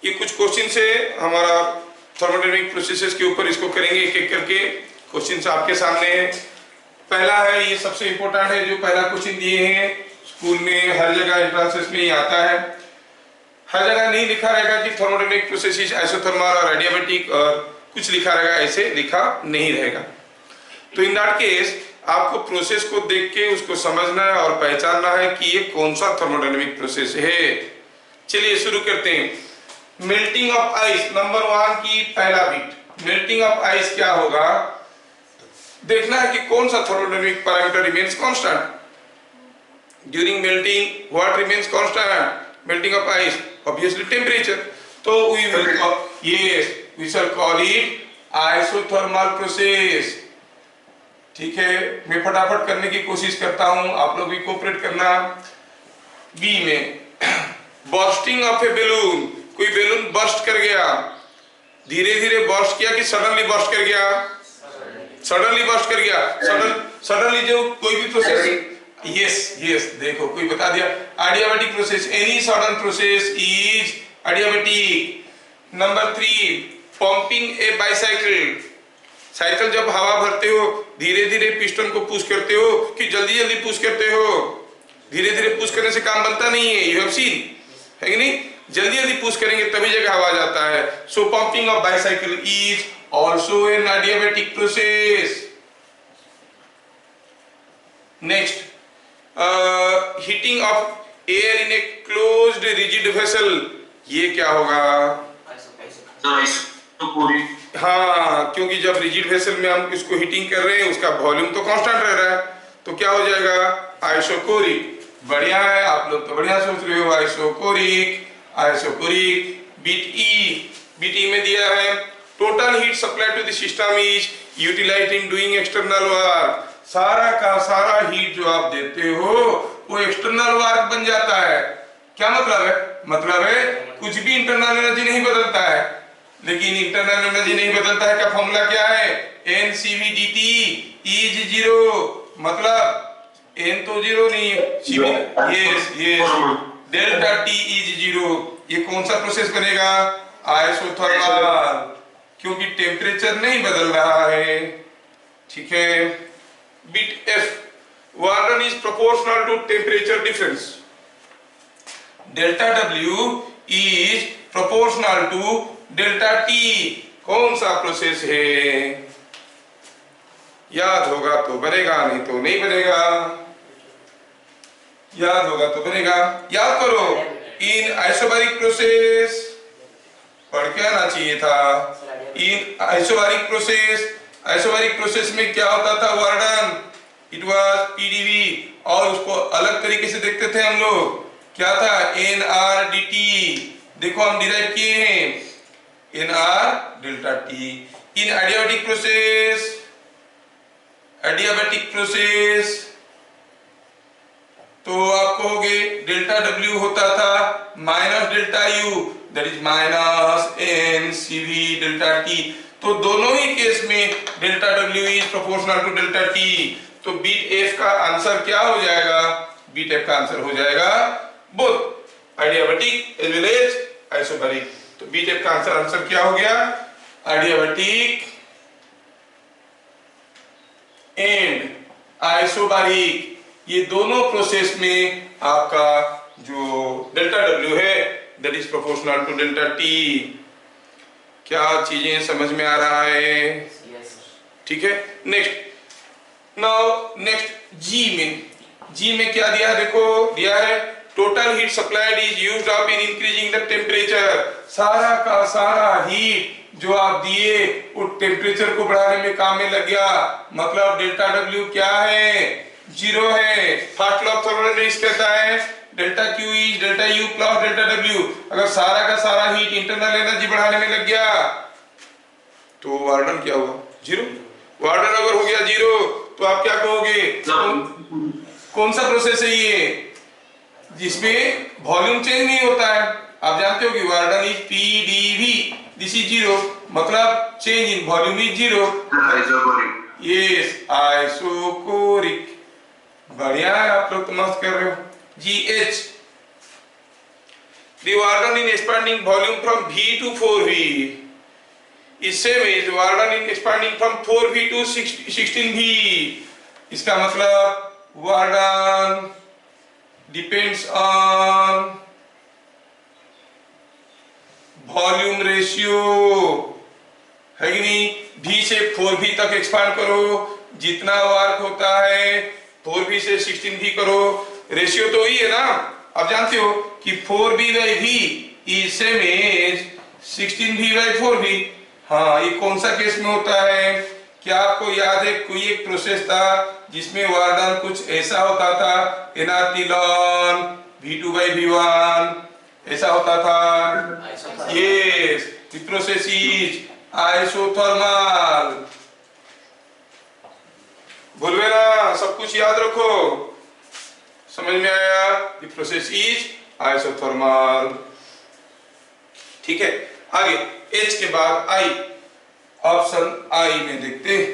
ये कुछ क्वेश्चन से हमारा थर्मोडायनामिक प्रोसेसेस के ऊपर इसको करेंगे एक एक करके। क्वेश्चन आपके सामने है। पहला है, ये सबसे इंपॉर्टेंट है, जो पहला क्वेश्चन दिए हैं स्कूल में, हर जगह एंट्रेंस में ही आता है। हर जगह नहीं लिखा रहेगा कि थर्मोडायनामिक प्रोसेसेस आइसोथर्मल और एडियाबैटिक और कुछ लिखा रहेगा, ऐसे लिखा नहीं रहेगा। तो इन दैट केस आपको प्रोसेस को देख के उसको समझना है और पहचानना है कि ये कौन सा थर्मोडायनामिक प्रोसेस है। चलिए शुरू करते हैं। मेल्टिंग ऑफ आइस, नंबर 1 की पहला बिट, मेल्टिंग ऑफ आइस क्या होगा, देखना है कि कौन सा thermodynamic parameter remains constant during melting. What remains constant? Melting of ice, obviously temperature. तो we shall call it isothermal process. ठीक है, मैं फटाफट करने की कोशिश करता हूं, आप लोग भी कोऑपरेट करना। बी में बर्स्टिंग ऑफ ए बैलून, कोई बैलून बर्स्ट कर गया, धीरे धीरे बर्स्ट किया कि सडनली बर्स्ट कर गया? सडनली बर्स्ट कर गया। सडनली जो कोई भी प्रोसेस, यस देखो कोई बता दिया, adiabatic process, any sudden process is adiabatic. Number 3 pumping A bicycle, cycle जब हवा भरते हो धीरे धीरे पिस्टन को पुश करते हो कि जल्दी जल्दी पुश करते हो? धीरे धीरे पुश करने से काम बनता नहीं है, यू हैव सीन, है कि नहीं? जल्दी जल्दी पुश करेंगे तभी जगह हवा जाता है। So pumping of bicycle is also an adiabatic process. Next, heating of air in a closed rigid vessel, ये क्या होगा? हाँ, क्योंकि जब रिजिड वेसल में हम इसको हीटिंग कर रहे हैं उसका वॉल्यूम तो कांस्टेंट रह रहा है, तो क्या हो जाएगा? आइसोकोरिक। बढ़िया है, आप लोग तो बढ़िया सोच रहे हो। Isochoric, isochoric. बीट ई में दिया है total heat supply to the system is utilised in doing external work. सारा का सारा हीट जो आप देते हो वो एक्सटर्नल वर्क बन जाता है। क्या मतलब है? मतलब है कुछ भी इंटरनल एनर्जी नहीं बदलता है, लेकिन इंटरनल एनर्जी नहीं बदलता है का फॉर्मूला क्या है? NCV/dt is 0। मतलब n तो 0 नहीं है, यस डेल्टा T इज 0। ये कौन सा प्रोसेस बनेगा? आइसोथर्मल, क्योंकि टेम्परेचर नहीं बदल रहा है। ठीक है। Bit F, work done is proportional to temperature difference. Delta W is proportional to delta T। कौन सा प्रोसेस है? याद होगा तो बनेगा, नहीं तो नहीं बनेगा। याद होगा तो बनेगा, याद करो। इन आइसोबैरिक प्रोसेस, पढ़ के आना चाहिए था। इन आइसोबैरिक प्रोसेस में क्या होता था? वर्डन इट वाज PdV, और उसको अलग तरीके से देखते थे हम लोग, क्या था? NR/dt। देखो हम डिराइव किए हैं NR delta T। In adiabatic process तो आप कहोगे डेल्टा W होता था minus delta U, that is minus NCV delta T। तो दोनों ही केस में delta W is proportional to delta T। तो बीट F का आंसर क्या हो जाएगा? बीट F का आंसर हो जाएगा both adiabatic as well as isobaric. तो बीट F का आंसर क्या हो गया? Adiabatic and isobaric. ये दोनों प्रोसेस में आपका जो डेल्टा W है that is proportional to delta T। क्या चीजें समझ में आ रहा है? ठीक है। नेक्स्ट जी में क्या दिया है? देखो दिया है total heat supplied is used up in increasing the temperature. सारा का सारा हीट जो आप दिए वो टेम्परेचर को बढ़ाने में काम में लग गया। मतलब डेल्टा W क्या है? 0 है। फर्स्ट लॉ ऑफ थर्मोडायनामिक्स कहता है delta Q is delta U plus delta W। अगर सारा का सारा हीट इंटरनल एनर्जी बढ़ाने में लग गया तो वार्डन क्या हुआ? 0। वार्डन अगर हो गया 0 तो आप क्या कहोगे? कौन सा प्रोसेस है ये जिसमें वॉल्यूम चेंज नहीं होता है? आप जानते हो कि warden is PdV, this is 0, मतलब change in volume is 0। Yes, isochoric. बढ़िया है, आप लोग तो मस्त कर रहे हो। GH the work done in expanding volume from V to 4V is same as work done in expanding from 4V to 16V. इसका मतलब work done depends on volume ratio, है कि नहीं। V से 4V तक एक्सपांड करो, जितना work होता है 4V से 16V करो, रेशियो तो वही है ना। आप जानते हो कि 4V/V is same as 16V/4V। हाँ, ये कौन सा केस में होता है? क्या आपको याद है कोई एक प्रोसेस था जिसमें वर्क डन कुछ ऐसा होता था, एनाथिलॉन V2/V1 ऐसा होता था। Yes, the process is isothermal. बोलवे ना, सब कुछ याद रखो। समझ में आया? The process is isothermal. ठीक है, आगे H के बाद I, ऑप्शन I में देखते हैं।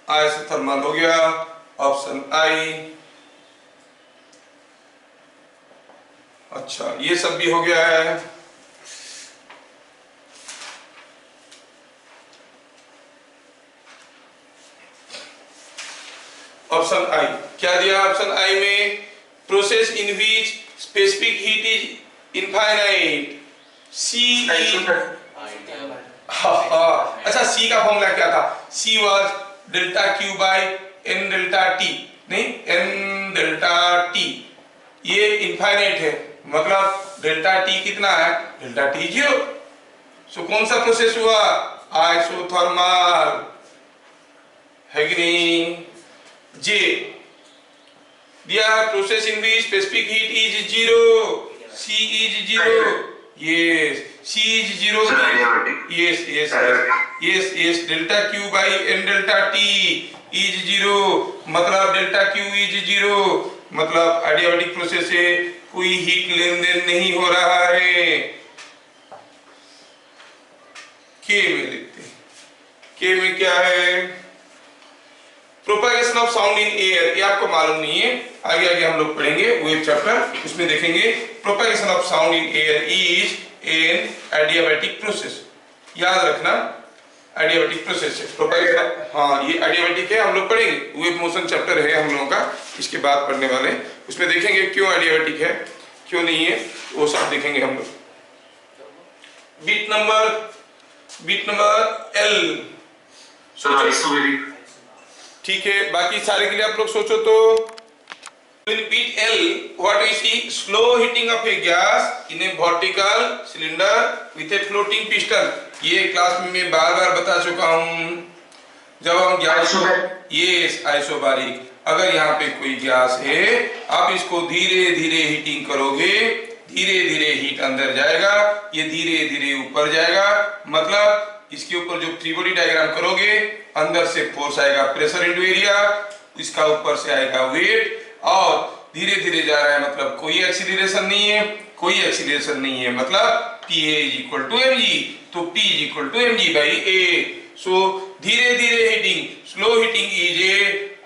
आइसोथर्मल हो गया, ऑप्शन I। अच्छा, ये सब भी हो गया है। ऑप्शन आई क्या दिया? ऑप्शन आई में process in which specific heat is infinite. C अच्छा, सी का फॉर्मूला क्या था? C was delta Q by n delta T, नहीं एन डेल्टा टी। ये इनफाइनाइट है, मतलब डेल्टा टी कितना है? Delta T 0। सो कौन सा प्रोसेस हुआ? आइसोथर्मल, है कि नहीं? जे दिया है process in which specific heat is 0, c is 0। Yes, c is 0। Yes yes yes yes, delta Q by n delta T is 0, मतलब डेल्टा क्यू इज 0, मतलब एडियाबैटिक प्रोसेस से कोई हीट लेन देन नहीं हो रहा है। के में लिखते हैं। के में क्या है? Propagation of sound in air, ये आपको मालूम नहीं है, आगे आगे हम लोग पढ़ेंगे वेव चैप्टर, उसमें देखेंगे। Propagation of sound in air is an adiabatic process. याद रखना, एडियाबैटिक प्रोसेस है प्रोपेगेशन। हाँ, ये एडियाबैटिक है, हम लोग पढ़ेंगे। वेव मोशन चैप्टर है हम लोगों का, इसके बाद पढ़ने वाले, उसमें देखेंगे क्यों एडियाबैटिक है, क्यों नहीं है, वो सब देखेंगे हम लोग। बीट नंबर एल सोचो। ठीक है, बाकी सारे के लिए आप लोग सोचो। तो bit L what we see, slow heating of a gas in a vertical cylinder with a floating piston. ये क्लास में मैं बार बार बता चुका हूं। जब हम गैस, ये आइसोबारिक, अगर यहाँ पे कोई गैस है, आप इसको धीरे धीरे हीटिंग करोगे, धीरे धीरे हीट अंदर जाएगा, ये धीरे धीरे ऊपर जाएगा, मतलब इसके ऊपर जो फ्री बॉडी डायग्राम करोगे, अंदर से फोर्स आएगा प्रेशर इनटू एरिया, इसका ऊपर से आएगा वेट, और धीरे धीरे जा रहा है, मतलब कोई एक्सीलरेशन नहीं है, कोई एक्सीलरेशन नहीं है, मतलब PA is equal to mg, तो P is equal to mg by A। So धीरे धीरे heating, slow heating is a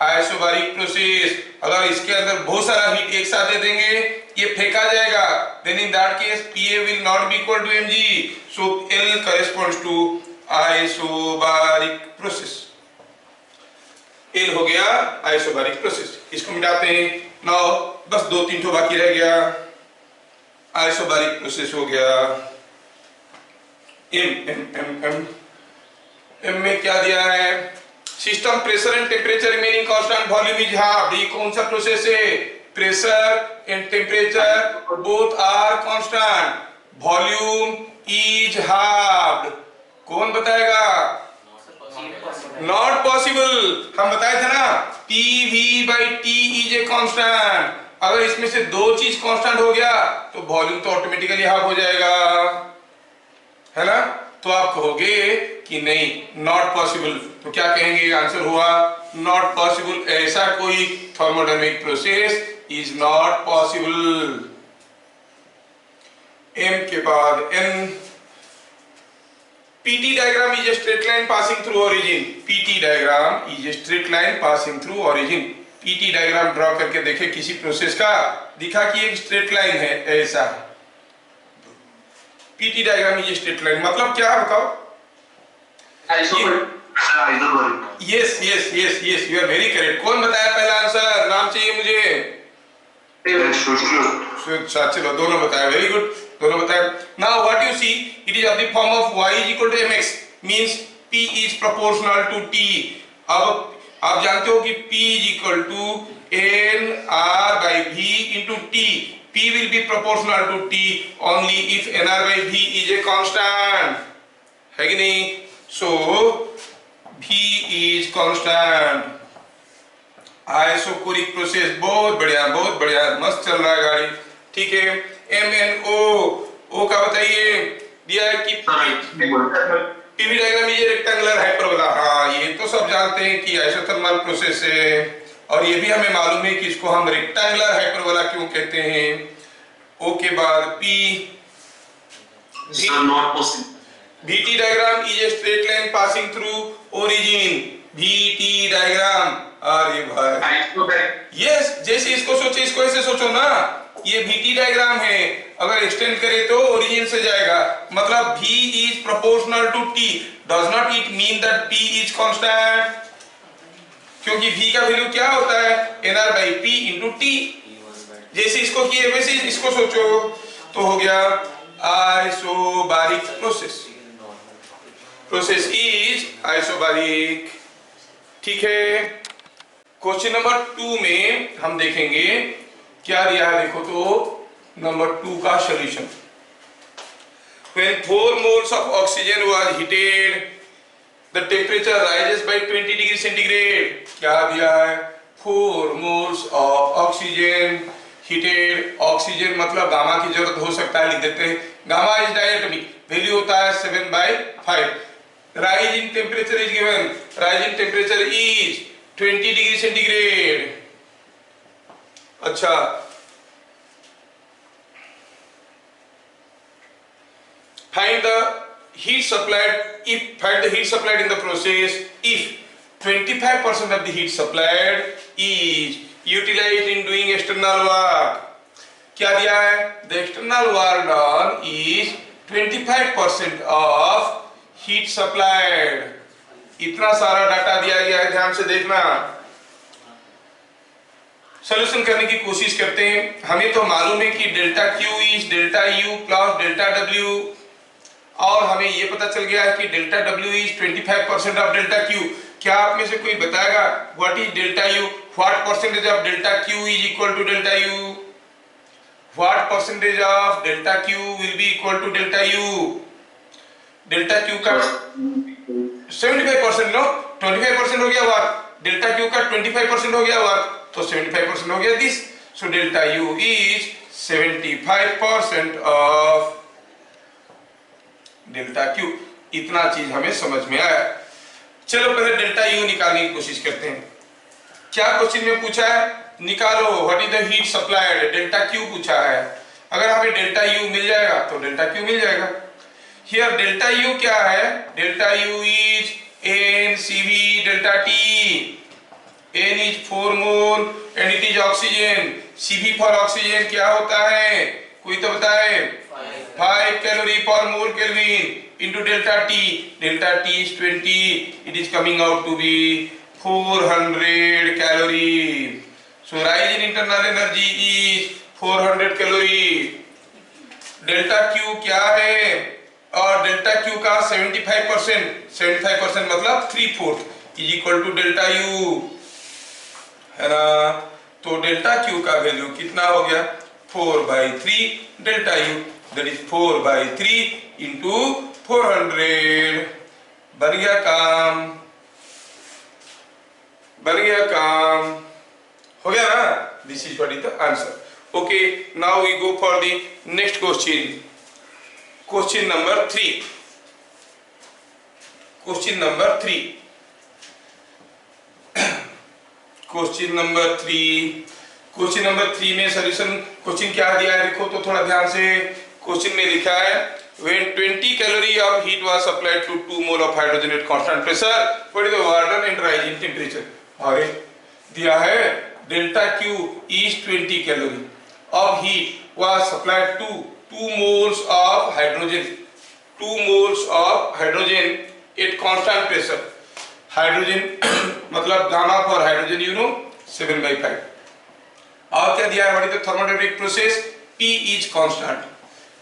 isobaric process. अगर इसके अंदर बहुत सारा हीट एक साथ दे देंगे, ये फेंका जाएगा, then in that case PA will not be equal to mg, so L corresponds to isobaric process. L हो गया आइसोबारिक प्रोसेस, इसको मिटाते हैं। नाउ बस 2-3 ठो बाकी रह गया। आइसोबारिक प्रोसेस हो गया। M में क्या दिया है? System pressure and temperature remaining constant, volume is half. ये कौन सा प्रोसेस है? Pressure and temperature both are constant, volume is half. कौन बताएगा? Not possible. हम बताए थे ना, PV/T इज ए कांस्टेंट। अगर इसमें से दो चीज कांस्टेंट हो गया तो वॉल्यूम तो ऑटोमेटिकली हाफ हो जाएगा, है ना। तो आप कहोगे कि नहीं, नॉट पॉसिबल, तो क्या कहेंगे? आंसर हुआ नॉट पॉसिबल। ऐसा कोई thermodynamic process is not possible. M के बाद N, PT diagram is a straight line passing through origin. PT diagram is a straight line passing through origin. PT diagram draw करके देखे किसी process का, दिखा कि एक स्ट्रेट लाइन है ऐसा, पीटी डायग्राम ये स्ट्रेट लाइन मतलब क्या बताओ? Yes yes yes yes, you are very correct. कौन बताया पहला आंसर? नाम चाहिए मुझे। चलो दोनों बताया, वेरी गुड, दोनों बताया। Now what you see, it is of the form of y is equal to mx means p is proportional to t। अब आप जानते हो कि p is equal to n r by v into t। p will be proportional to t only if n r by v is a constant, है कि नहीं? so v is constant। Isochoric process बहुत बढ़िया मस्त चल रहा है गाड़ी, ठीक है। MnO O का बताइए, दिया है कि पीवी डायग्राम ये रेक्टेंगुलर हाइपरबोला, हाँ ये तो सब जानते हैं कि आइसोथर्मल प्रोसेस है, और ये भी हमें मालूम है कि इसको हम रेक्टेंगुलर हाइपरबोला क्यों कहते हैं। O के बाद P, VT diagram is a straight line passing through origin, VT diagram. अरे भाई यस, जैसे इसको सोचे इसको ऐसे सोचो ना, ये VT डायग्राम है, अगर एक्सटेंड करें तो ओरिजिन से जाएगा, मतलब V is proportional to T, does not it mean that P is constant? क्योंकि V का वैल्यू क्या होता है? NR by P into T। जैसे इसको किए वैसे इसको सोचो, तो हो गया isobaric process. Process is isobaric, ठीक है। क्वेश्चन नंबर 2 में हम देखेंगे क्या दिया है, देखो तो नंबर 2 का solution. When 4 moles of oxygen was heated, the temperature rises by 20 degree centigrade। क्या दिया है? 4 moles of oxygen heated, oxygen मतलब गामा की जरूरत हो सकता है, लिख देते हैं। गामा इज डायटोमिक, वैल्यू होता है 7/5। Rise in temperature is given, rise in temperature is 20 degree centigrade. अच्छा, find the heat supplied in the process if 25% of the heat supplied is utilized in doing external work। क्या दिया है? The external work done is 25% of heat supplied। इतना सारा data दिया गया है, ध्यान से देखना। सॉल्यूशन करने की कोशिश करते हैं। हमें तो मालूम है कि delta Q is delta U plus delta W, और हमें ये पता चल गया है कि delta W is 25% of delta Q. क्या आप में से कोई बताएगा what is delta U? What percentage of delta Q is equal to delta U? What percentage of delta Q will be equal to delta U? Delta Q का 75% no, 25% हो गया work, delta Q का 25% हो गया work, तो 75% हो गया this. So delta U is 75% of delta Q. इतना चीज हमें समझ में आया। चलो पहले डेल्टा यू निकालने की कोशिश करते हैं। क्या क्वेश्चन में पूछा है? निकालो what is the heat supplied, delta Q पूछा है। अगर हमें डेल्टा यू मिल जाएगा तो डेल्टा क्यू मिल जाएगा। Here delta U क्या है? Delta U is NCV delta T। N is 4 mole and it is oxygen। CV for oxygen क्या होता है? कोई तो बताए? 5 calorie per mole Kelvin into delta T। Delta T is 20। It is coming out to be 400 calorie। So rise in internal energy is 400 calorie। Delta Q क्या है? और delta Q का 75% मतलब 3/4 is equal to delta U, है ना। तो delta Q का value कितना हो गया? 4/3 delta U, that is 4/3 into 400। बन गया काम, बन गया काम, हो गया ना। This is what is the answer. Okay, now we go for the next question. Question number 3। Question number 3 question number 3 में सॉल्यूशन क्वेश्चन क्या दिया है देखो तो थोड़ा ध्यान से। क्वेश्चन में लिखा है when 20 calorie of heat was supplied to 2 mole of hydrogen at constant pressure, what is the work done and rise in temperature? अरे दिया है delta Q is 20 calorie of heat was supplied to 2 moles of hydrogen, 2 moles of hydrogen at constant pressure. Hydrogen मतलब gamma for hydrogen you know 7/5। और क्या दिया है, what is the thermodynamic process, P is constant.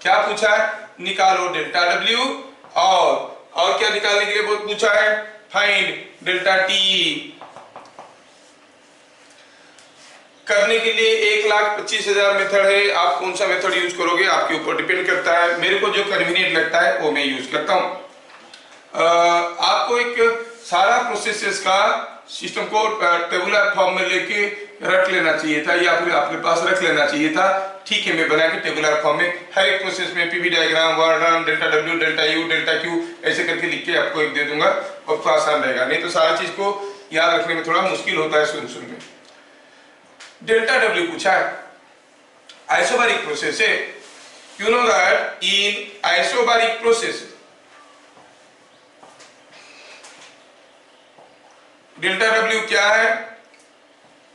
क्या पूछा है, निकालो delta W, और क्या निकालने के लिए पूछा है, फाइंड डेल्टा T। करने के लिए 1,25,000 मेथड है, आप कौन सा मेथड यूज करोगे आपके ऊपर डिपेंड करता है। मेरे को जो कन्वीनियंट लगता है वो मैं यूज करता हूं। आपको एक सारा प्रोसेसेस का सिस्टम को टेबुलर फॉर्म में लेके रख लेना चाहिए था, या फिर आपके पास रख लेना चाहिए था। ठीक है, मैं बना के टेबुलर फॉर्म में हर एक प्रोसेस में पीवी डायग्राम, वर्णन, delta W, delta U, delta Q ऐसे करके लिख के आपको एक दे दूंगा, आपको आसान रहेगा। नहीं तो सारा चीज को याद रखने में थोड़ा मुश्किल होता है शुरू में। डेल्टा W पूछा है, आइसोबारिक प्रोसेस है। You know that in isobaric process delta W क्या है,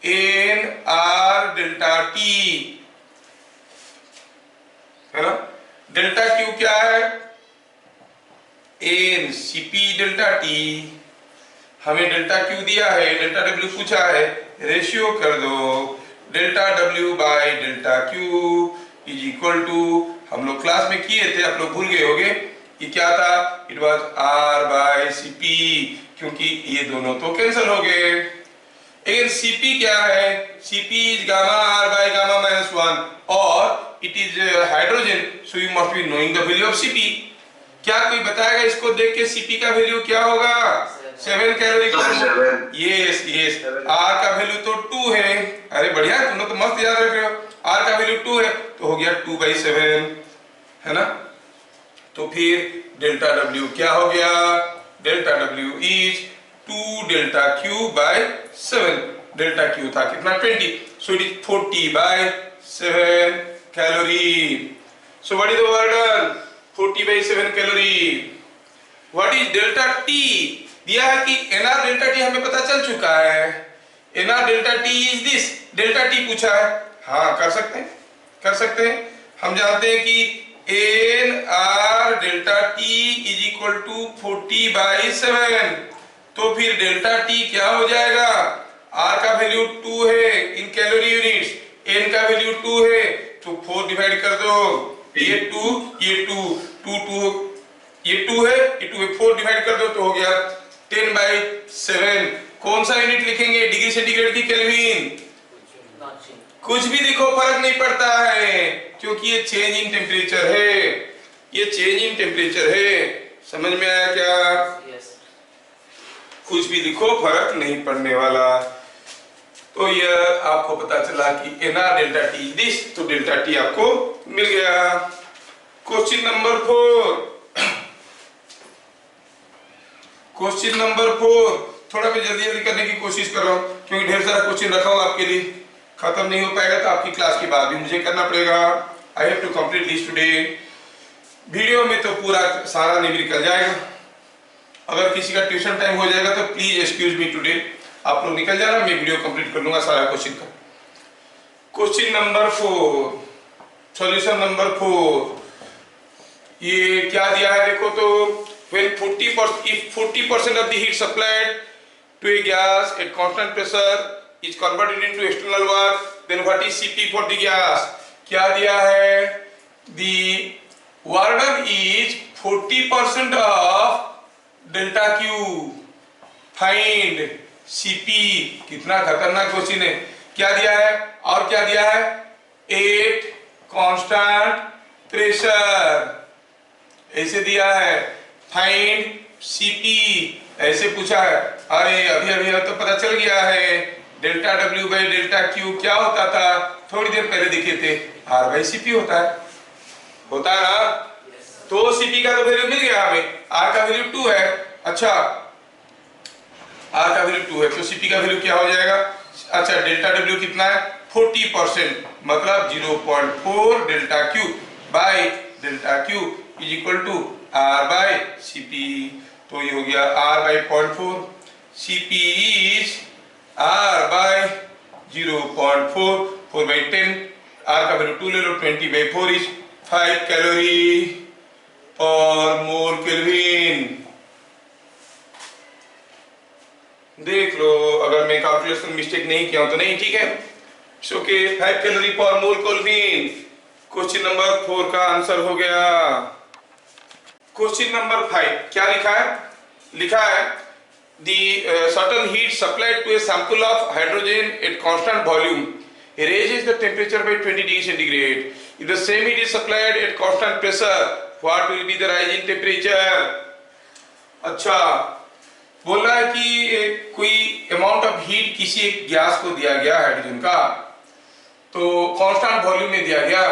NR डेल्टा T है ना। डेल्टा Q क्या है, NCP डेल्टा T। हमें डेल्टा Q दिया है, डेल्टा W पूछा है, रेशियो कर दो, delta W by delta Q is equal to, हम लोग क्लास में किए थे, आप लोग भूल गए होंगे, ये क्या था, it was R by CP, क्योंकि ये दोनों तो कैंसिल हो गए। लेकिन CP क्या है, CP is gamma R by gamma minus 1 और it is hydrogen, so you must be knowing the value of CP। क्या कोई बताएगा इसको देख के CP का वैल्यू क्या होगा, 7 कैलोरी। यस यस, R का वैल्यू तो 2 है। अरे बढ़िया, तुम लोग तो मस्त याद रख रहे हो। R का वैल्यू 2 है तो हो गया 2/7 है ना। तो फिर डेल्टा W क्या हो गया, delta W is 2 delta Q by 7। Delta Q था कितना, 20, so it is 40/7 calorie. So what is the work done, 40/7 calorie. What is delta T, दिया है कि NR डेल्टा T हमें पता चल चुका है, NR delta T is this, delta T पूछा है। हाँ कर सकते हैं, कर सकते हैं। हम जानते हैं कि NR delta T is equal to 40/7, तो फिर डेल्टा T क्या हो जाएगा, R का वैल्यू 2 है इन कैलोरी यूनिट्स, N का वैल्यू 2 है, तो 4 डिवाइड कर दो, ये 2 ये 2 2 2 ये 2 है ये 2 है, 4 डिवाइड कर दो तो हो गया 10/7। कौन सा यूनिट लिखेंगे, डिग्री सेंटीग्रेड की केल्विन, कुछ भी लिखो फर्क नहीं पड़ता है, क्योंकि ये चेंज इन टेम्परेचर है, ये चेंज इन टेम्परेचर है। समझ में आया क्या, कुछ भी लिखो फर्क नहीं पड़ने वाला। तो ये आपको पता चला कि NR डेल्टा T दिस, तो डेल्टा T आपको मिल गया। क्वेश्चन नंबर 4, क्वेश्चन नंबर 4 थोड़ा मैं जल्दी जल्दी करने की कोशिश कर रहा हूँ, क्योंकि ढेर सारा क्वेश्चन रखा हूँ आपके लिए, खत्म नहीं हो पाएगा तो आपकी क्लास के बाद भी मुझे करना पड़ेगा। I have to complete this today. Video में तो पूरा सारा नहीं निकल जाएगा, अगर किसी का ट्यूशन टाइम हो जाएगा तो प्लीज एक्सक्यूज मी टुडे, आप लोग निकल जाना, मैं वीडियो कंप्लीट कर लूंगा सारा क्वेश्चन का। क्वेश्चन नंबर 4, सॉल्यूशन नंबर 4, ये क्या दिया है देखो तो, when 40% of the heat supplied to a gas at constant pressure is converted into external work, then what is CP for the gas? क्या दिया है, the work done is 40% of delta Q, find CP। कितना खतरनाक question है, क्या दिया है और क्या दिया है, 8 कांस्टेंट प्रेशर ऐसे दिया है, फाइंड CP ऐसे पूछा है। अरे अभी अभी तो पता चल गया है, delta W by delta Q क्या होता था, थोड़ी देर पहले दिखे थे, R/CP होता है ना। तो CP का तो वैल्यू मिल गया हमें, R का वैल्यू 2 है। अच्छा R का वैल्यू 2 है तो CP का वैल्यू क्या हो जाएगा, अच्छा डेल्टा W कितना है, 40%, मतलब 0.4 delta Q by delta Q is equal to R/CP। तो ये हो गया R/0.4, CP is R/0.4 0.4, 4/10, R का वैल्यू 2 ले लो, 20/4 इज 5 कैलोरी पर मोल केल्विन। देख लो, अगर मैं कैलकुलेशन मिस्टेक नहीं किया हूं तो नहीं, ठीक है। सो के 5 कैलोरी पर मोल केल्विन क्वेश्चन नंबर 4 का आंसर हो गया। क्वेश्चन नंबर 5 क्या लिखा है? लिखा है the certain heat supplied to a sample of hydrogen at constant volume raises the temperature by 20 degrees centigrade. If the same heat is supplied at constant pressure, what will be the rising temperature? अच्छा, बोल रहा है कि कोई amount of heat किसी एक gas को दिया गया हाइड्रोजन का, तो कांस्टेंट वॉल्यूम में दिया गया,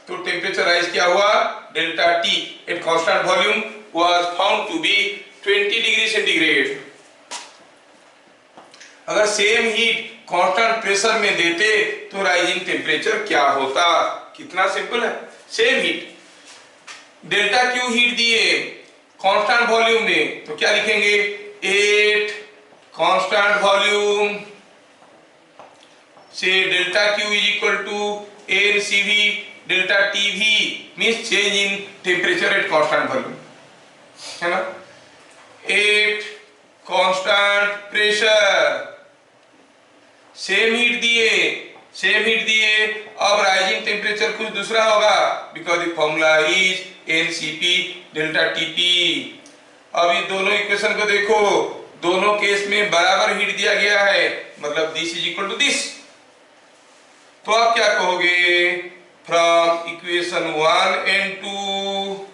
तो टेम्परेचर राइज क्या हुआ? Delta T at constant volume was found to be 20 degree centigrade. अगर सेम हीट कांस्टेंट प्रेशर में देते तो राइजिंग टेम्परेचर क्या होता? कितना सिंपल है। Same heat, delta Q heat दिए कांस्टेंट वॉल्यूम में, तो क्या लिखेंगे? 8 कांस्टेंट वॉल्यूम से delta Q is equal to n c v delta T V means change in temperature at constant volume, है ना। 8 कांस्टेंट प्रेशर, सेम हीट दिए, अब राइजिंग टेम्परेचर कुछ दूसरा होगा, because the formula is NCP delta TP. अब ये दोनों इक्वेशन को देखो, दोनों केस में बराबर हीट दिया गया है, मतलब this is equal to this. तो आप क्या कहोगे? फ्रॉम इक्वेशन 1 एंड 2,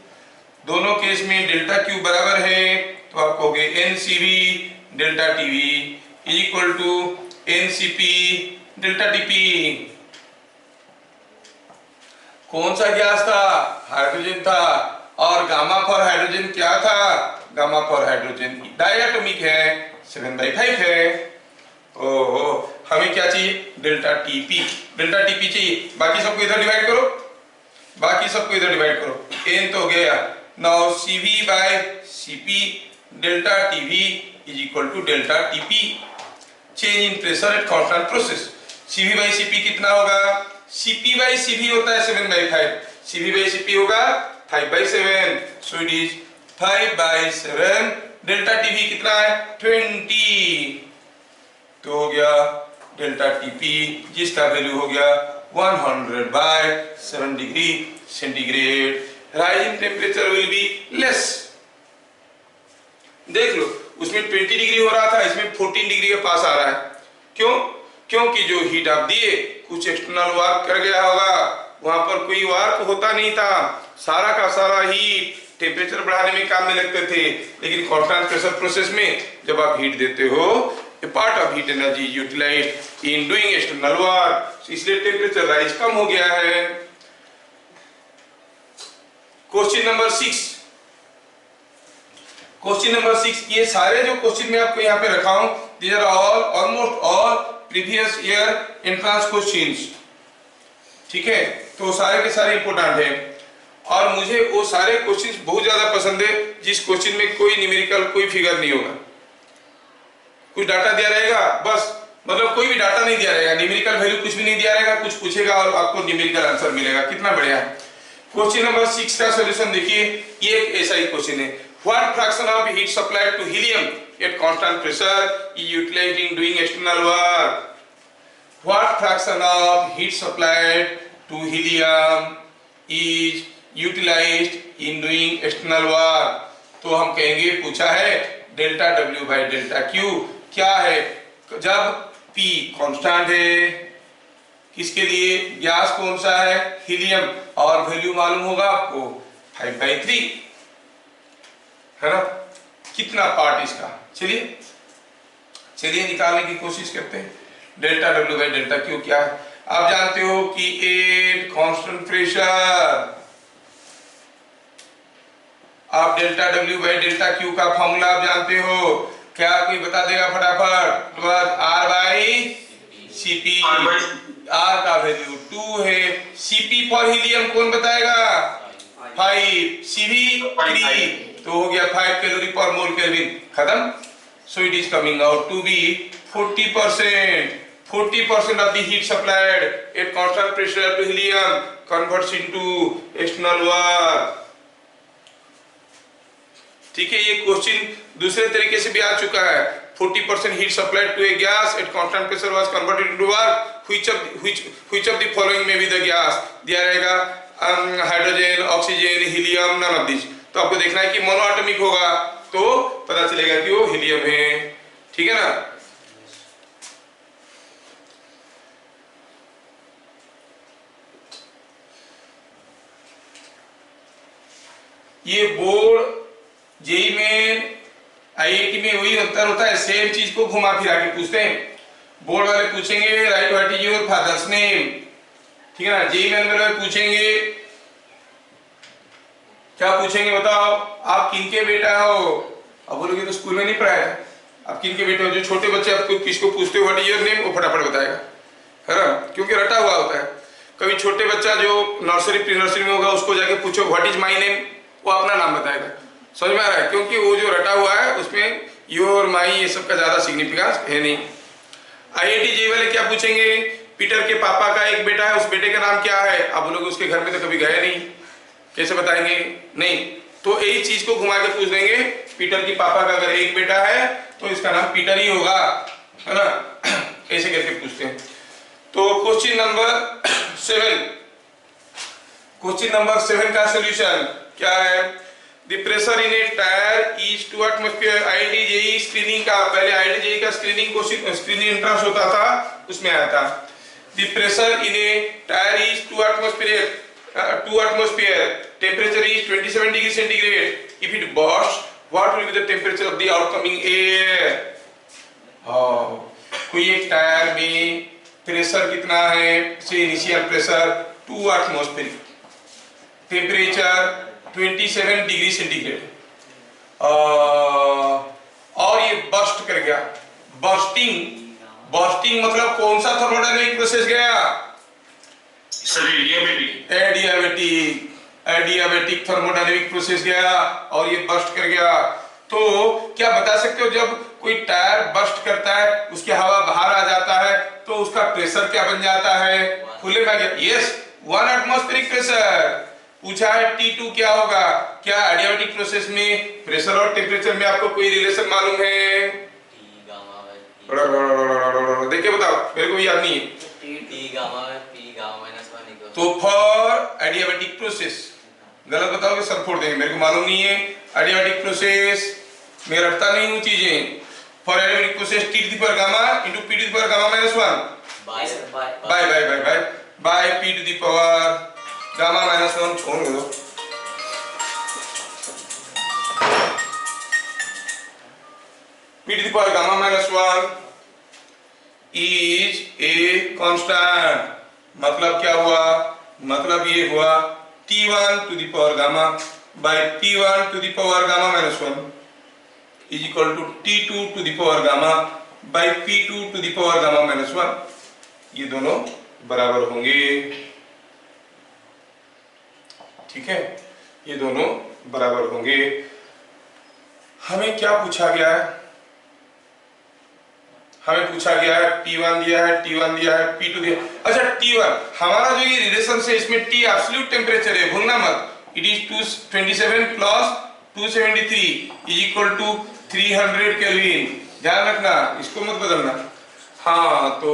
दोनों केस में डेल्टा क्यू बराबर है, तो आप कहोगे NCV delta TV is equal to NCP delta TP. कौन सा गैस था? हाइड्रोजन था, और गामा फॉर हाइड्रोजन क्या था? गामा फॉर हाइड्रोजन डायटोमिक है, 7/5 है। ओहो, हमें क्या चाहिए? डेल्टा टीपी चाहिए। बाकी सबको इधर डिवाइड करो, एन तो गया। Now CV by CP delta TV is equal to delta TP, change in pressure at constant process. CV by CP कितना होगा? सीपी बाई सीवी होता है 7/5, सीवी बाई सीपी होगा 5/7, सो इट इज 5/7। डेल्टा टीवी कितना है? 20, तो हो गया डेल्टा टीपी, जिसका वैल्यू हो गया 100/7 degree centigrade. Rising temperature will be less. देख लो, उसमें 20 डिग्री हो रहा था, इसमें 14 डिग्री के पास आ रहा है। क्यों? क्योंकि जो हीट आप दिए कुछ एक्सटर्नल वर्क कर गया होगा, वहां पर कोई वर्क होता नहीं था, सारा का सारा हीट टेम्परेचर बढ़ाने में काम में लगते थे। लेकिन कांस्टेंट प्रेशर प्रोसेस में जब आप हीट देते हो, a part of heat energy utilized in doing external work, इसलिए टेम्परेचर राइज कम हो गया है। क्वेश्चन नंबर 6, ये सारे जो क्वेश्चन मैं आपको यहाँ पे रखा हूं, these are all almost all previous year entrance questions, ठीक है। तो सारे के सारे इंपोर्टेंट है, और मुझे वो सारे क्वेश्चंस बहुत ज्यादा पसंद है जिस क्वेश्चन में कोई न्यूमेरिकल, कोई फिगर नहीं होगा, कुछ डाटा दिया रहेगा बस, मतलब कोई भी डाटा नहीं दिया रहेगा, न्यूमेरिकल वैल्यू कुछ भी नहीं दिया रहेगा, कुछ पूछेगा और आपको न्यूमेरिकल आंसर मिलेगा। कितना बढ़िया है। क्वेश्चन नंबर 6 का सॉल्यूशन देखिए, ये एक ऐसा ही क्वेश्चन है। What fraction of heat supplied to helium at constant pressure is utilised in doing external work? What fraction of heat supplied to helium is utilised in doing external work? तो हम कहेंगे, पूछा है delta W by delta Q क्या है? जब P constant है, किसके लिए? गैस कौन सा है? हीलियम, और वैल्यू मालूम होगा आपको 5/3, है ना। कितना पार्ट इसका? चलिए निकालने की कोशिश करते हैं। Delta W by delta Q क्या है? आप जानते हो कि 8 कांस्टेंट प्रेशर। आप delta W by delta Q का फॉर्मूला आप जानते हो, क्या कोई बता देगा फटाफट? R बाई सीपी, R का वैल्यू 2 है, सीपी फॉर हीलियम कौन बताएगा? 5, सीवी 3, तो हो गया 5 कैलोरी पर मोल केल्विन, खत्म। So it is coming out to be 40%। 40% of the heat supplied at constant pressure to helium converts into external work। ठीक है, ये क्वेश्चन दूसरे तरीके से भी आ चुका है। 40% heat supplied to a gas at constant pressure was converted into work, which of the following may be the gas? दिया रहेगा hydrogen, oxygen, helium, none of this. तो आपको देखना है कि मोनोएटॉमिक होगा तो पता चलेगा कि वो हीलियम है। ठीक है ना। ये बोर्ड जेई में, आईआईटी में वही अंतर होता है, सेम चीज को घुमा फिरा के पूछते हैं। बोर्ड वाले पूछेंगे right what is your father's name, ठीक है ना। जेई में वाले पूछेंगे, क्या पूछेंगे बताओ, आप किनके बेटा हो। अब बोलोगे तो स्कूल में नहीं पढ़ाया, आप किनके बेटे हो। जो छोटे बच्चे आपको किसको पूछते हो व्हाट इज योर नेम, वो फटाफट बताएगा, है ना, क्योंकि रटा हुआ होता है। कभी छोटे बच्चा जो नर्सरी प्री नर्सरी में होगा उसको जाके पूछो व्हाट इज माई नेम, वो अपना नाम बताएगा। समझ में आ रहा है, क्योंकि वो जो रटा हुआ है उसमें योर माई ये सब का ज्यादा सिग्निफिकेंस है नहीं। आईआईटी जेईई वाले क्या पूछेंगे, पीटर के पापा का एक बेटा है, उस बेटे का नाम क्या है। आप लोग उसके घर में तो कभी गए नहीं, कैसे बताएंगे, नहीं। तो यही चीज को घुमा के पूछ देंगे, पीटर के पापा का अगर एक बेटा है तो इसका नाम पीटर ही होगा, है ना, ऐसे करके पूछते हैं। तो क्वेश्चन नंबर 7 का सॉल्यूशन क्या है। The pressure in A tyre is 2 atmosphere. IIT JEE screening का, पहले आईआईटी जेईई का स्क्रीनिंग क्वेश्चन, स्क्रीनिंग एंट्रेंस होता था, उसमें आया था the pressure in A tyre is 2 atmosphere, temperature is 27 degree centigrade. If it bursts, what will be the temperature of the outcoming air? कोई एक टायर में प्रेशर कितना है, से initial pressure 2 atmospheric, temperature 27 degree centigrade, और ये burst कर गया। बर्स्टिंग मतलब कौन सा थर्मोडायनामिक प्रोसेस गया, एडियाबेटिक थर्मोडायनामिक प्रोसेस गया और ये बर्स्ट कर गया। तो क्या बता सकते हो, जब कोई टायर बर्स्ट करता है, उसकी हवा बाहर आ जाता है, तो उसका प्रेशर क्या बन जाता है, खुले में गया। यस, 1 एटमॉस्फेरिक प्रेशर पूछा है। T2 क्या होगा। क्या एडियाबेटिक प्रोसेस में प्रेशर और टेम्परेचर में आपको कोई रिलेशन मालूम है, देखिए बताओ, मेरे को याद नहीं है। तो फॉर एडियाबेटिक प्रोसेस, गलत बताओगे सर फोड़ देंगे, मेरे को मालूम नहीं है। एडियाबेटिक प्रोसेस मैं रटता नहीं हूँ चीजें। For adiabatic process T to the power gamma into P to the power gamma minus 1 by P to the power gamma minus 1 छोड़ दो। P to the power gamma minus 1 is a constant। मतलब क्या हुआ, मतलब ये हुआ T1 to the power gamma by P1 to the power gamma minus 1 is equal to T2 to the power gamma by P2 to the power gamma minus 1। ये दोनों बराबर होंगे, ठीक है, ये दोनों बराबर होंगे। हमें क्या पूछा गया है, हमें पूछा गया है P1 दिया है, T1 दिया है, P2 दिया है। अच्छा T1 हमारा जो ये रिलेशन है, इसमें T एब्सोल्यूट टेम्परेचर है, भूलना मत। It is 227 plus 273 is equal to 300 kelvin, ध्यान रखना, इसको मत बदलना। हाँ, तो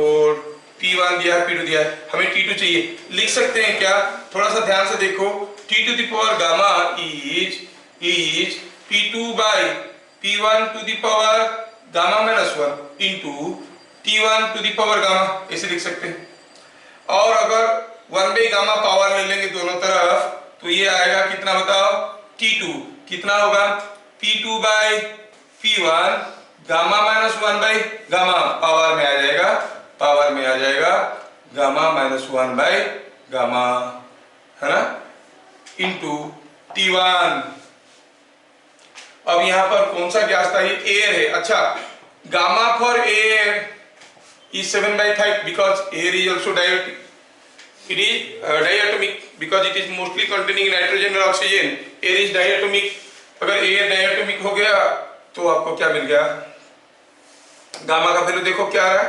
T1 दिया है, P2 दिया है, हमें T2 चाहिए। लिख सकते हैं क्या, थोड़ा सा ध्यान से देखो। T to the power gamma is P2 by P1 to the power gamma minus 1 into T1 to the power gamma, ऐसे लिख सकते हैं। और अगर 1 बाई गामा पावर ले लेंगे दोनों तरफ, तो ये आएगा कितना बताओ, T2 कितना होगा, P2 by P1 gamma minus 1 by gamma power में आ जाएगा, पावर में आ जाएगा गामा माइनस 1 बाई गामा, है ना, इंटू T1। अब यहां पर कौन सा गैस था, ये एयर है। अच्छा, gamma for air is 7/5 because air is also diatomic, it is diatomic because it is mostly containing nitrogen और ऑक्सीजन। एयर इज डायटोमिक, अगर एयर डायटोमिक हो गया तो आपको क्या मिल गया, गामा का वैल्यू देखो क्या आ रहा है,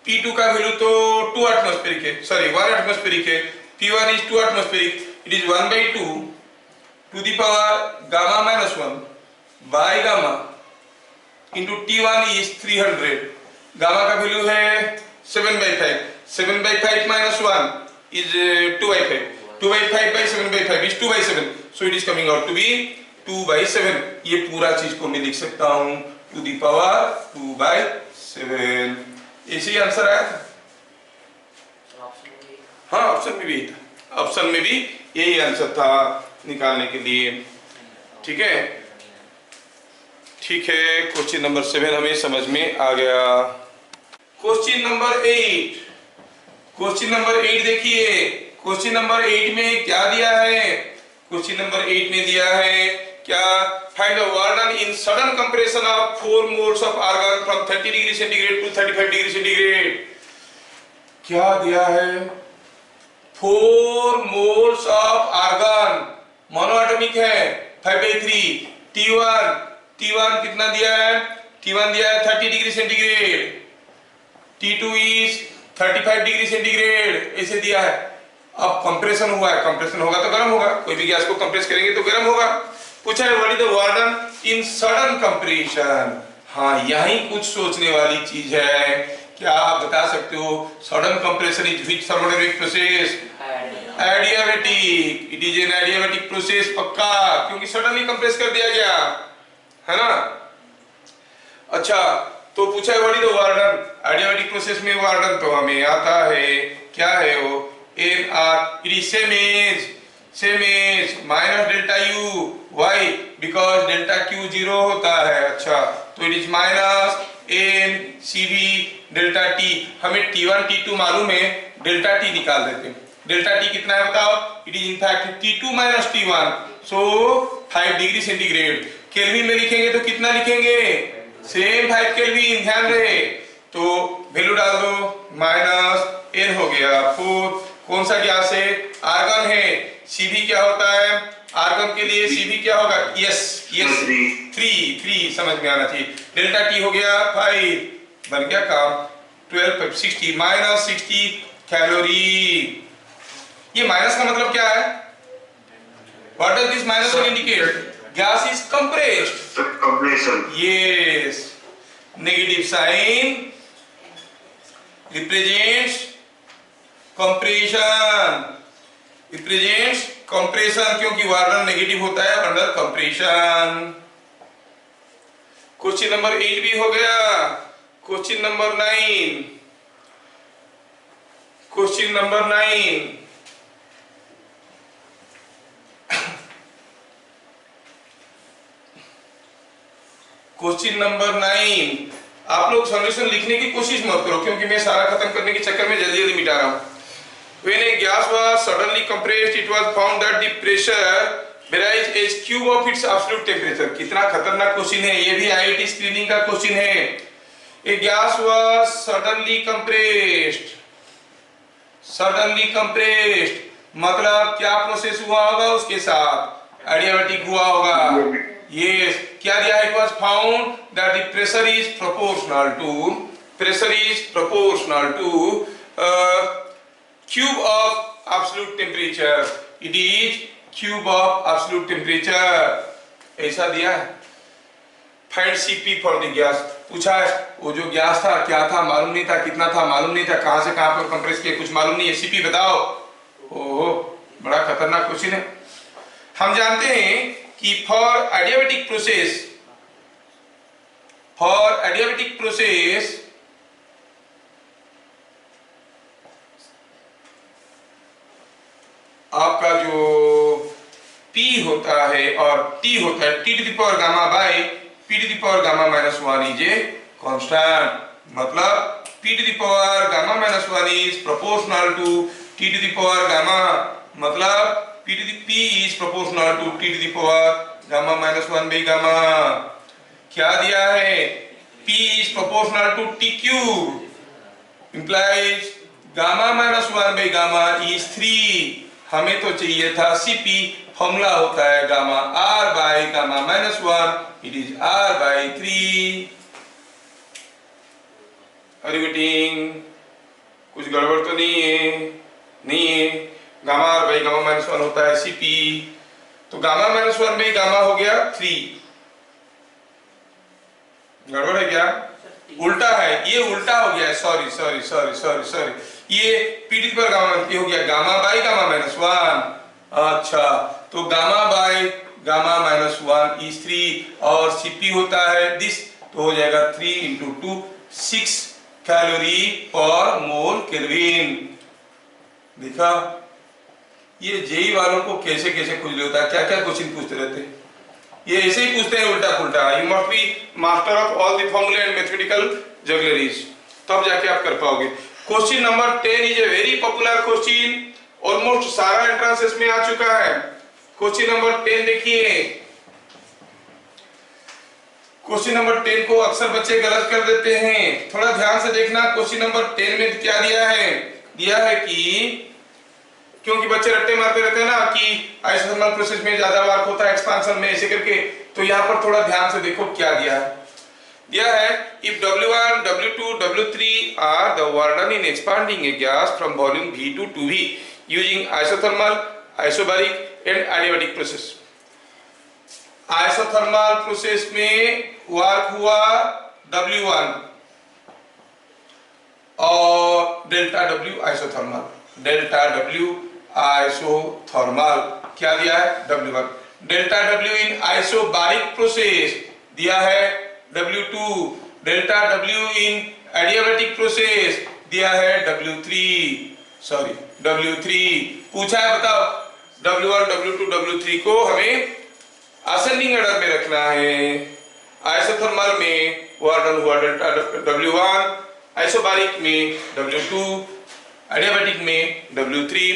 P2 का वैल्यू तो 2 एटमॉस्फेरिक है, सॉरी 1 एटमॉस्फेरिक है, P1 is 2 atmospheric, it is 1/2 to the power gamma minus 1 by gamma into T1 is 300, gamma का वैल्यू है 7/5, 7/5 minus 1 is 2/5, 2/5 by 7/5 is 2/7, so it is coming out to be 2/7। ये पूरा चीज को मैं लिख सकता हूं टू दी पावर 2/7। इसी आंसर आया था। हाँ ऑप्शन में भी यही था, ऑप्शन में भी यही आंसर था निकालने के लिए। ठीक है, ठीक है, क्वेश्चन नंबर 7 हमें समझ में आ गया। क्वेश्चन नंबर 8, क्वेश्चन नंबर 8 देखिए, क्वेश्चन नंबर 8 में क्या दिया है? क्वेश्चन नंबर 8 में दिया है क्या? Find the work in sudden compression of 4 moles of argon from 30 degree centigrade to 35 degree centigrade. क्या दिया है? 4 मोल्स ऑफ आर्गन, मोनोएटॉमिक है, 5/3, T1 कितना दिया है? T1 दिया है 30 degree centigrade, T2 is 35 degree centigrade, ऐसे दिया है। अब कंप्रेशन हुआ है, कंप्रेशन होगा तो गर्म होगा, कोई भी गैस को कंप्रेस करेंगे तो गर्म होगा। पूछा है what is the work done in sudden compression. हाँ यही कुछ सोचने वाली चीज है। क्या आप बता सकते हो sudden compression is which thermodynamic process? Adiabatic, it is an adiabatic process पक्का, क्योंकि सडनली कंप्रेस कर दिया गया है ना। अच्छा तो पूछा है what is the work done, adiabatic process में वर्क डन तो हमें आता है, क्या है वो? NR, it is same as minus delta U, why? Because delta Q 0 होता है। अच्छा तो it is minus N CV delta T, हमें T1 T2 मालूम है, delta T निकाल देते हैं। delta T कितना है बताओ? It is in fact T2 minus T1, so 5 degree centigrade. Kelvin में लिखेंगे तो कितना लिखेंगे? सेम 5 केल्विन, ध्यान रहे। तो वैल्यू डाल दो, माइनस N हो गया 4, कौन सा गैस है? आर्गन है। Cv क्या होता है? आर्गन के लिए Cv क्या होगा? यस 3 समझ में आना चाहिए। डेल्टा T हो गया 5, बन गया काम 12 60 माइनस 60 कैलोरी। ये माइनस का मतलब क्या है? What does this minus indicate? Gas is compressed, compression। Yes, negative sign represents compression, represents compression, क्योंकि वार्डन नेगेटिव होता है अंडर कंप्रेशन। क्वेश्चन नंबर 8 भी हो गया। Question number 9, question number 9, question number 9, आप लोग सॉल्यूशन लिखने की कोशिश मत करो क्योंकि मैं सारा खत्म करने के चक्कर में जल्दी जल्दी मिटा रहा हूं। When a gas was suddenly compressed, it was found that the pressure varies as cube of its absolute temperature। कितना खतरनाक क्वेश्चन है, ये भी आईआईटी स्क्रीनिंग का क्वेश्चन है। A gas was suddenly compressed, suddenly compressed मतलब क्या प्रोसेस हुआ होगा उसके साथ? एडियाबैटिक हुआ होगा। Yes, क्या दिया है? It was found that the pressure is proportional to cube of absolute temperature। It is cube of absolute temperature, ऐसा दिया है। Find Cp for the gas। पूछा है वो जो गैस था क्या था मालूम नहीं था, कितना था मालूम नहीं था, कहां से कहां पर कंप्रेस किया कुछ मालूम नहीं है, Cp बताओ। ओहो बड़ा खतरनाक क्वेश्चन है। हम जानते हैं कि फॉर एडियाबैटिक प्रोसेस आपका जो P होता है और T होता है, T to the power gamma by P to the power gamma minus 1 is a constant. मतलब P to the power gamma minus 1 is proportional to T to the power gamma, मतलब P is proportional to T to the power gamma minus 1 by gamma। क्या दिया है? P is proportional to T cube, implies gamma minus 1 by gamma is 3। हमें तो चाहिए था Cp, formula होता है gamma R by gamma minus 1, it is R by 3। Are you getting? कुछ गड़बड़ तो नहीं है? नहीं है। Gamma R by gamma minus 1 होता है Cp, तो गामा माइनस 1 में गामा हो गया 3। गड़बड़ है क्या? उल्टा है, ये उल्टा हो गया है। Sorry sorry sorry sorry sorry, ये पीडी पर गामा हो गया गामा बाई गामा माइनस 1। अच्छा, तो gamma by gamma minus 1 is 3 और Cp होता है दिस, तो हो जाएगा 3 इंटू 2 6 कैलोरी पर मोल केल्विन। देखा, ये जेई वालों को कैसे कैसे खुजली होता है, क्या क्या क्वेश्चन पूछते रहते हैं। ये ऐसे ही पूछते हैं उल्टा पुल्टा। You must be master of all the फॉर्मूले एंड मैथमेटिकल जगलरीज, तब जाके आप कर पाओगे। Question number 10 is a very popular question, almost सारा एंट्रेंसेस में आ चुका है। क्वेश्चन नंबर 10 देखिए। क्वेश्चन नंबर 10 को अक्सर बच्चे गलत कर देते हैं, थोड़ा ध्यान से देखना। क्वेश्चन नंबर 10 में क्या दिया है? दिया है कि, क्योंकि बच्चे रट्टे मारते रहते हैं ना कि आइसोथर्मल प्रोसेस में ज्यादा वर्क होता है एक्सपांशन में, ऐसे करके, तो यहाँ पर थोड़ा ध्यान से देखो क्या दिया है। दिया है if W1, W2, W3 are the Warden in expanding a gas from volume V2 to V using isothermal, isobaric and adiabatic process। Isothermal process में वर्क हुआ W1 और delta W isothermal, delta W isothermal क्या दिया है? W1। Delta W इन isobaric process दिया है W2। Delta W इन adiabatic process दिया है W3, सॉरी W3। पूछा है, बताओ W1, W2, W3 को हमें असेंडिंग ऑर्डर में रखना है। आइसोथर्मल में वार्डन हुआ डेल्टा W1, आइसोबारिक में W2, एडियाबैटिक में W3,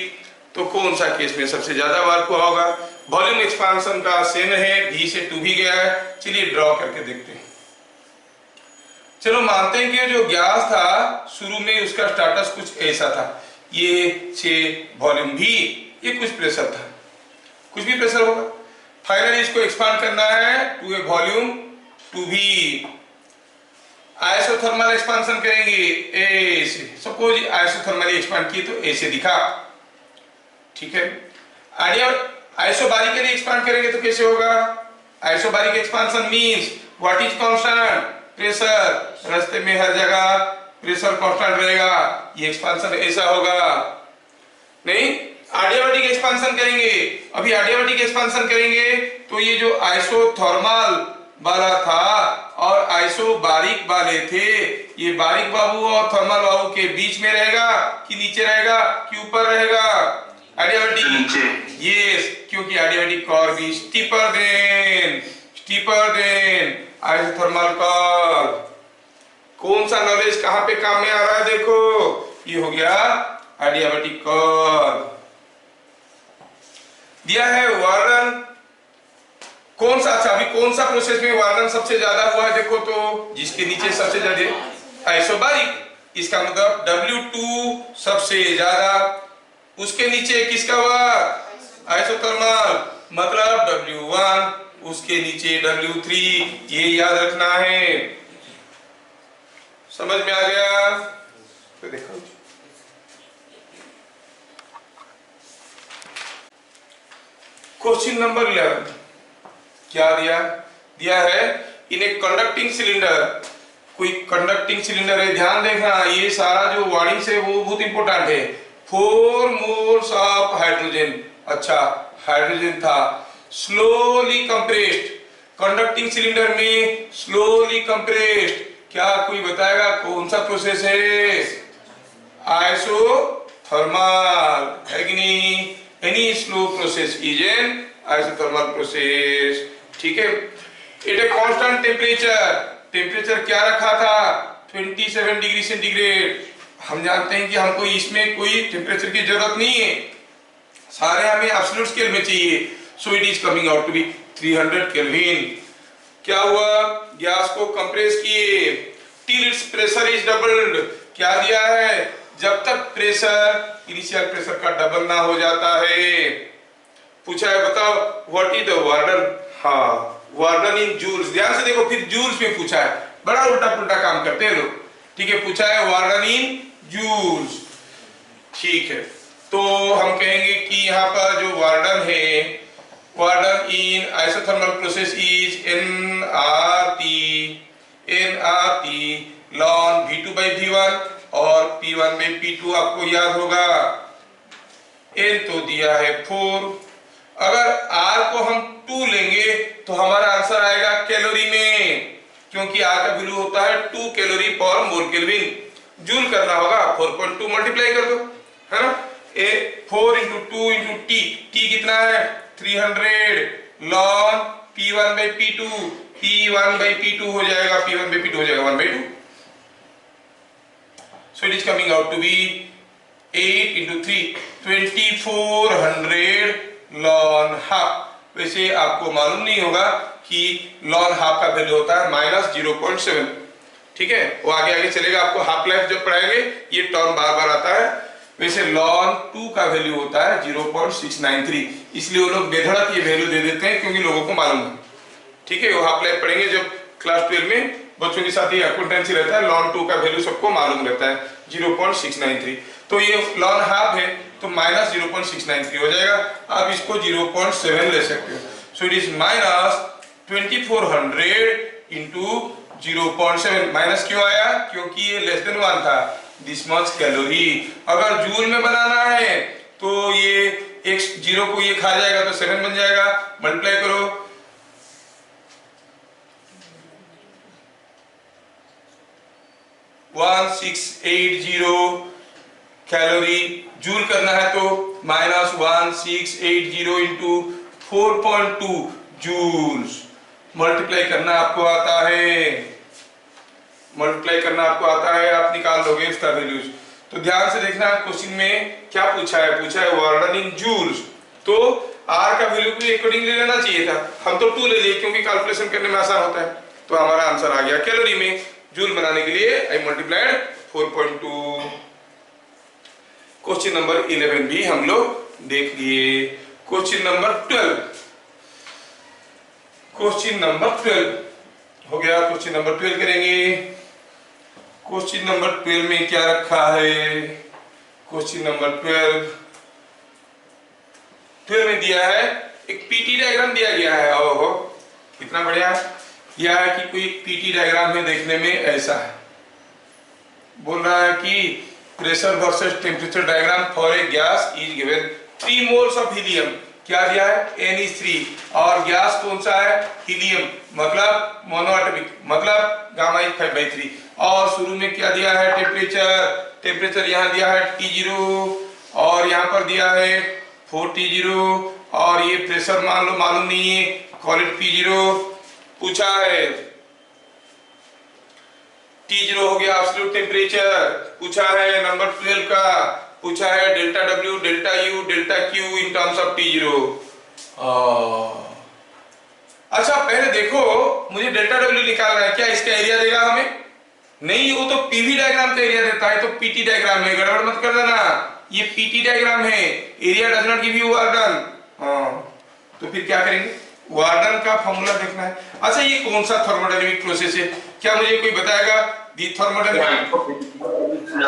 तो कौन सा केस में सबसे ज्यादा वर्क हुआ होगा? वॉल्यूम एक्सपांशन का सेम है, V से 2V गया है। चलिए ड्रॉ करके देखते हैं। चलो मानते हैं कि जो गैस था शुरू में उसका स्टेटस कुछ ऐसा था, ये से वॉल्यूम V, ये कुछ प्रेशर था, कुछ भी प्रेशर होगा। फाइनली इसको एक्सपांड करना है to a volume 2V। Isothermal expansion करेंगे ऐसे, सपोज आइसोथर्मली एक्सपांड किए तो ऐसे दिखा, ठीक है। आइसोबारिकली एक्सपांड करेंगे तो कैसे होगा? Isobaric expansion means what is constant? Pressure. रास्ते में हर जगह प्रेशर कांस्टेंट रहेगा, ये एक्सपांशन ऐसा होगा। नहीं, एडियाबैटिक एक्सपांशन करेंगे। अभी एडियाबैटिक एक्सपांशन करेंगे तो ये जो आइसोथर्मल वाला था और आइसोबारिक वाले थे, ये बारिक बाबू और थर्मल बाबू के बीच में रहेगा कि नीचे रहेगा कि ऊपर रहेगा? एडियाबैटिक नीचे। यस, क्योंकि adiabatic curve is steeper than isothermal curve. कौन सा नॉलेज कहां पे काम में आ रहा है? देखो, ये हो गया एडियाबैटिक कर्व। दिया है वार्डन, कौन सा? अच्छा, अभी कौन सा प्रोसेस में वार्डन सबसे ज्यादा हुआ है? देखो तो जिसके नीचे सबसे ज्यादा आइसोबारिक, इसका मतलब W2 सबसे ज्यादा, उसके नीचे किसका हुआ? आइसोथर्मल, मतलब W1, उसके नीचे W3, ये याद रखना है। समझ में आ गया? तो देखो क्वेश्चन नंबर 11 क्या दिया? दिया है इन ए कंडक्टिंग सिलेंडर, कोई कंडक्टिंग सिलेंडर है, ध्यान देखना, ये सारा जो वर्डिंग है वो बहुत इंपॉर्टेंट है। 4 मोल्स ऑफ हाइड्रोजन, अच्छा हाइड्रोजन था, स्लोली कंप्रेस्ड, कंडक्टिंग सिलेंडर में स्लोली कंप्रेस्ड, क्या कोई बताएगा कौन सा प्रोसेस है? आइसोथर्मल है कि नहीं? Any slow process is an isothermal process, ठीक है। At a constant temperature, temperature क्या रखा था? 27 डिग्री सेंटीग्रेड। हम जानते हैं कि हमको इसमें कोई टेम्परेचर की जरूरत नहीं है, सारे हमें एब्सोल्यूट स्केल में चाहिए। So it is coming out to be 300 kelvin. क्या हुआ? गैस को कंप्रेस किए till its pressure is doubled. क्या दिया है? जब तक प्रेशर इनिशियल प्रेशर का डबल ना हो जाता है। पूछा है, बताओ व्हाट इज द वार्डन? हाँ, वार्डन इन जूल्स। ध्यान से देखो, फिर जूल्स में पूछा है, बड़ा उल्टा पुल्टा काम करते हैं लोग, ठीक है। पूछा है वार्डन इन जूल्स, ठीक है, तो हम कहेंगे कि यहाँ पर जो वार्डन है, warden in isothermal process is nRT ln V2/V1 और P1/P2 आपको याद होगा, n तो दिया है 4। अगर R को हम 2 लेंगे तो हमारा आंसर आएगा कैलोरी में, क्योंकि R का वैल्यू होता है 2 कैलोरी पर मोल केल्विन। जूल करना होगा, 4.2 मल्टीप्लाई कर दो, है ना। 4 × 2 × T, T कितना है 300 ln P1/P2, P1/P2 हो जाएगा, P1/P2 हो जाएगा 1/2। So it is coming out to be 8 × 3 2400 ln half. वैसे आपको मालूम नहीं होगा कि ln हाफ का वैल्यू होता है -0.7, ठीक है, वो आगे आगे चलेगा, आपको हाफ लाइफ जब पढ़ाएंगे ये टर्म बार बार आता है। वैसे ln 2 का वैल्यू होता है 0.693, इसलिए वो लोग बेधड़क ये वैल्यू दे देते हैं क्योंकि लोगों को मालूम है, ठीक है। वो हाफ लाइफ पढ़ेंगे जब क्लास 12 में, बच्चों के साथ ही अकाउंटेंसी रहता है, ln 2 का वैल्यू सबको मालूम रहता है 0.693। तो ये ln हाफ है तो -0.693 हो जाएगा, आप इसको 0.7 ले सकते हो। सो इट इज -2400 × 0.7। माइनस क्यों आया, क्योंकि ये <1 था, दिस मच कैलोरी। अगर जूल में बनाना है तो ये एक 0 को ये खा जाएगा तो 7 बन जाएगा, मल्टीप्लाई करो, 1680 कैलोरी। जूल करना है तो -1680 × 4.2 जूल्स। मल्टीप्लाई करना आपको आता है, मल्टीप्लाई करना आपको आता है, आप निकाल लोगे इसका वैल्यूज। तो ध्यान से देखना क्वेश्चन में क्या पूछा है वार्डन इन जूल्स। तो R का वैल्यू भी अकॉर्डिंगली लेना चाहिए था, हम तो 2 ले लिए क्योंकि कैलकुलेशन करने में आसान होता है। तो हमारा आंसर आ गया कैलोरी में। जूल बनाने के लिए आई मल्टीप्लाइड 4.2। क्वेश्चन नंबर 11 भी हम लोग देख लिए। क्वेश्चन नंबर 12, क्वेश्चन नंबर 12 हो गया। क्वेश्चन नंबर 12 करेंगे। क्वेश्चन नंबर 12 में क्या रखा है, क्वेश्चन नंबर 12 में दिया है एक पीटी डायग्राम दिया गया है। ओहो कितना बढ़िया यह है कि कोई पीटी डायग्राम है, देखने में ऐसा है। बोल रहा है कि pressure versus temperature diagram for a gas is given 3 moles of helium. क्या दिया है Na3, और गैस कौन सा है हीलियम, मतलब मोनोएटॉमिक, मतलब गामा 5/3। और शुरू में क्या दिया है टेम्परेचर, टेम्परेचर यहाँ दिया है T0 और यहाँ पर दिया है 4T0, और ये प्रेशर मान लो मालूम नहीं है, कॉल इट P0। पूछा है T0 हो गया एब्सोल्यूट टेम्परेचर। पूछा है नंबर 12 का, पूछा है delta W, delta U, delta Q in terms of T0। अच्छा पहले देखो मुझे डेल्टा W निकालना है, क्या इसका एरिया देगा हमें? नहीं, वो तो पीवी डायग्राम का एरिया देता है, तो पीटी डायग्राम है, गड़बड़ मत कर देना, ये पीटी डायग्राम है, area does not give you warden. तो फिर क्या करेंगे, वार्डन का फॉर्मूला देखना है। अच्छा ये कौन सा थर्मोडायनेमिक प्रोसेस है, क्या मुझे कोई बताएगा? दी थर्मोडायनेमिक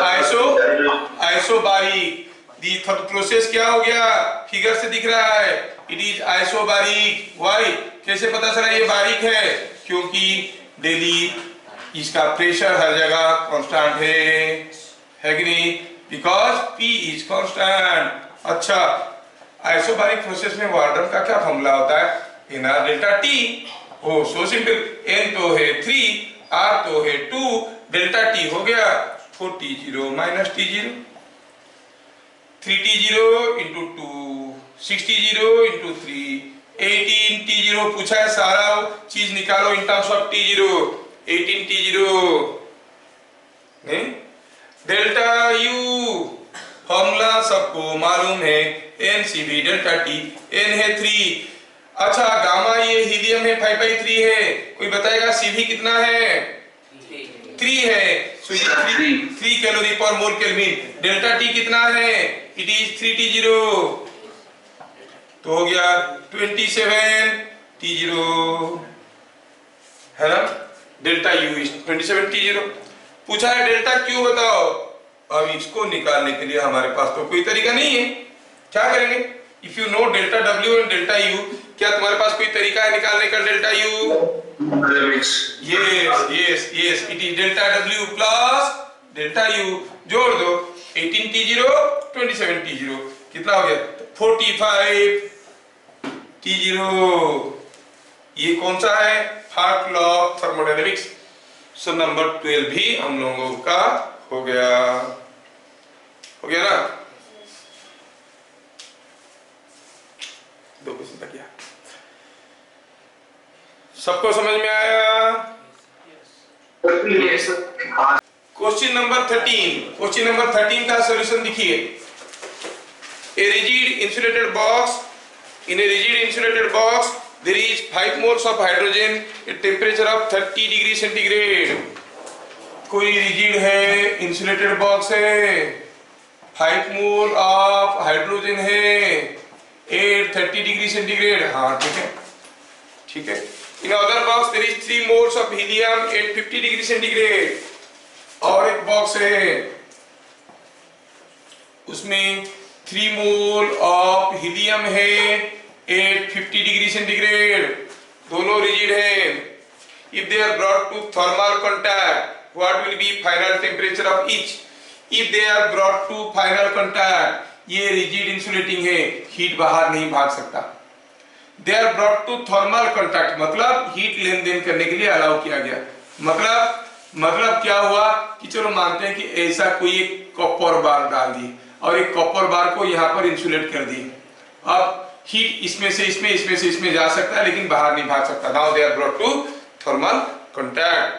आइसोबारिक। दी प्रोसेस क्या हो गया, फिगर से दिख रहा है, इट इज आइसोबारिक। व्हाई, कैसे पता चला ये बारीक है? क्योंकि डेली इसका प्रेशर हर जगह कांस्टेंट है कि नहीं, बिकॉज P इज कांस्टेंट। अच्छा आइसोबारिक प्रोसेस में वार्डन का क्या फॉर्मूला होता है? NR delta T। ओ सो सिंपल, N तो है 3, R तो है 2, डेल्टा T हो गया 4T0 minus T0, 3T0 into 2, 6T0 into 3, 18T0। पूछा है सारा चीज निकालो in terms of T0, 18T0। Delta U formula सबको मालूम है, NCV डेल्टा T, N है 3। अच्छा गामा ये हीलियम है 5/3 है, कोई बताएगा CV कितना है? 3 है, सो 3 कैलोरी पर मोल केल्विन। डेल्टा T कितना है? इट इज 3T0, तो हो गया 27T0 है ना। Delta U is 27T0। पूछा है डेल्टा Q बताओ, अब इसको निकालने के लिए हमारे पास तो कोई तरीका नहीं है, क्या करेंगे? If you know delta W and delta U, क्या तुम्हारे पास कोई तरीका है निकालने का delta U? Yes yes, it is delta W plus delta U, जोड़ दो 18T0 27T0, कितना हो गया? 45T0। ये कौन सा है? First law of thermodynamics. So number 12 भी हम लोगों का हो गया ना? दो क्वेश्चन तक किया, सबको समझ में आया? क्वेश्चन नंबर 13, क्वेश्चन नंबर 13 का सॉल्यूशन देखिए। A rigid insulated box, in a rigid insulated box there is 5 moles of hydrogen at temperature of 30 degree centigrade। कोई रिजिड है, इंसुलेटेड बॉक्स है, 5 मोल ऑफ हाइड्रोजन है एट 30 डिग्री सेंटीग्रेड। हाँ ठीक है, ठीक है। In other box there is 3 moles of helium at 50 degree centigrade. और एक बॉक्स है, उसमें 3 मोल ऑफ हीलियम है एट 50 डिग्री सेंटीग्रेड, दोनों रिजिड हैं। If they are brought to thermal contact, what will be final temperature of each? If they are brought to final contact, ये rigid insulating है, heat बाहर नहीं भाग सकता। They are brought to thermal contact मतलब heat लेन देन करने के लिए अलाउ किया गया। मतलब क्या हुआ कि चलो मानते हैं कि ऐसा कोई एक कॉपर बार डाल दी और एक कॉपर बार को यहाँ पर इंसुलेट कर दी। अब हीट इसमें से इसमें जा सकता है लेकिन बाहर नहीं भाग सकता। Now they are brought to thermal contact.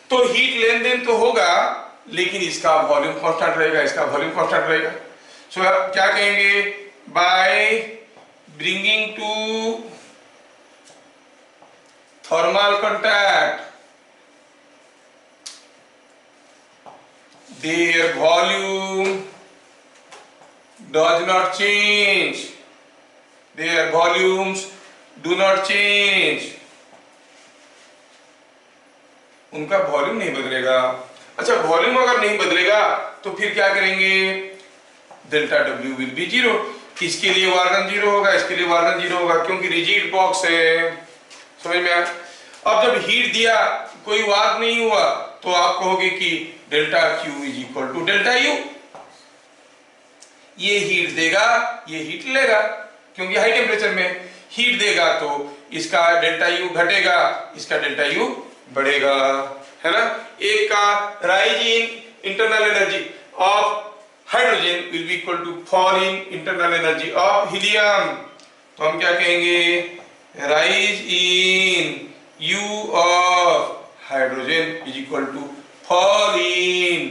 तो हीट लेन देन तो होगा लेकिन इसका वॉल्यूम कांस्टेंट रहेगा, इसका वॉल्यूम कांस्टेंट रहेगा। सो आप क्या कहेंगे? By bringing to thermal contact their volume does not change, their volumes do not change, उनका वॉल्यूम नहीं बदलेगा। अच्छा, वॉल्यूम अगर नहीं बदलेगा तो फिर क्या करेंगे? Delta W will be 0। इसके लिए वार्गन 0 होगा, इसके लिए वार्गन 0 होगा क्योंकि रिजिड बॉक्स है। समझ में आया? अब जब हीट दिया कोई वार्क नहीं हुआ तो आप कहोगे कि delta Q is equal to delta U. ये हीट देगा, ये हीट लेगा क्योंकि हाई टेम्परेचर में हीट देगा तो इसका डेल्टा यू घटेगा, इसका डेल्टा यू बढ़ेगा, है ना? एक का rise in internal energy of hydrogen will be equal to fall in internal energy of helium. तो हम क्या कहेंगे? Rise in U of hydrogen is equal to fall in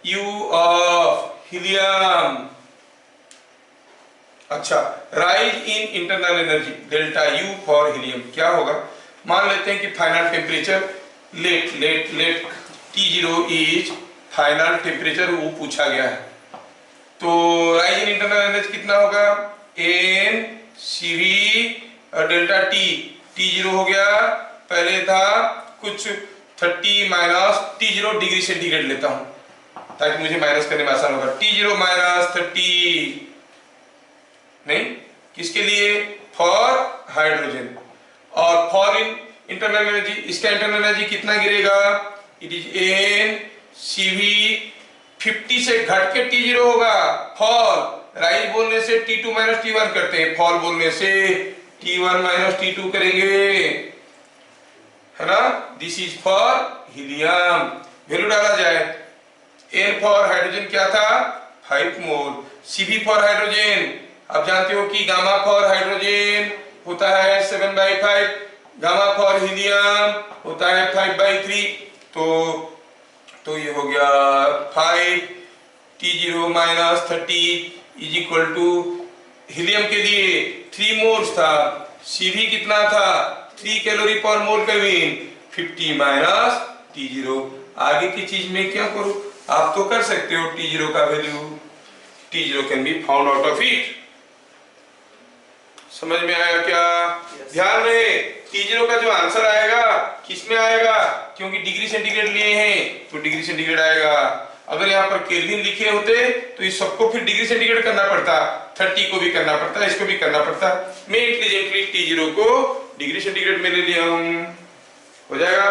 U of helium। अच्छा, rise in internal energy delta U for helium क्या होगा? मान लेते हैं कि final temperature let T0 is final temperature वो पूछा गया है। तो राइज इन इंटरनल एनर्जी कितना होगा? N CV डेल्टा T0 हो गया। पहले था कुछ 30 माइनस T0 डिग्री सेंटीग्रेड लेता हूं ताकि मुझे माइनस करने में आसान होगा। T0 माइनस 30 नहीं, किसके लिए? For hydrogen. और फॉर इन इंटरनल एनर्जी, इसका इंटरनल एनर्जी कितना गिरेगा? इट इज N CV 50 से घट के T0 होगा। फॉल राइज बोलने से T2 माइनस T1 करते हैं, फॉल बोलने से T1 माइनस T2 करेंगे, है ना? This is for helium. Value डाला जाए। N फॉर हाइड्रोजन क्या था? 5 मोल। CV फॉर हाइड्रोजन आप जानते हो कि गामा फॉर हाइड्रोजन होता है 7/5, गामा फॉर हीलियम होता है 5/3। तो ये हो गया 5 T0 minus 30 is equal to helium के लिए 3 मोल्स था, CV कितना था? 3 कैलोरी पर मोल केल्विन। 50 minus T0। आगे की चीज में क्या करूं? आप तो कर सकते हो T0 का value. T0 can be found out of it. समझ में आया क्या? ध्यान रहे T0 का जो आंसर आएगा किसमें आएगा, क्योंकि डिग्री सेंटीग्रेड लिए हैं तो डिग्री सेंटीग्रेड आएगा। अगर यहाँ पर केल्विन लिखे होते तो इस सबको फिर डिग्री सेंटीग्रेड करना पड़ता, 30 को भी करना पड़ता, इसको भी करना पड़ता। मैं इंटेलिजेंटली T0 को डिग्री सेंटीग्रेड में ले लिया हूं, हो जाएगा।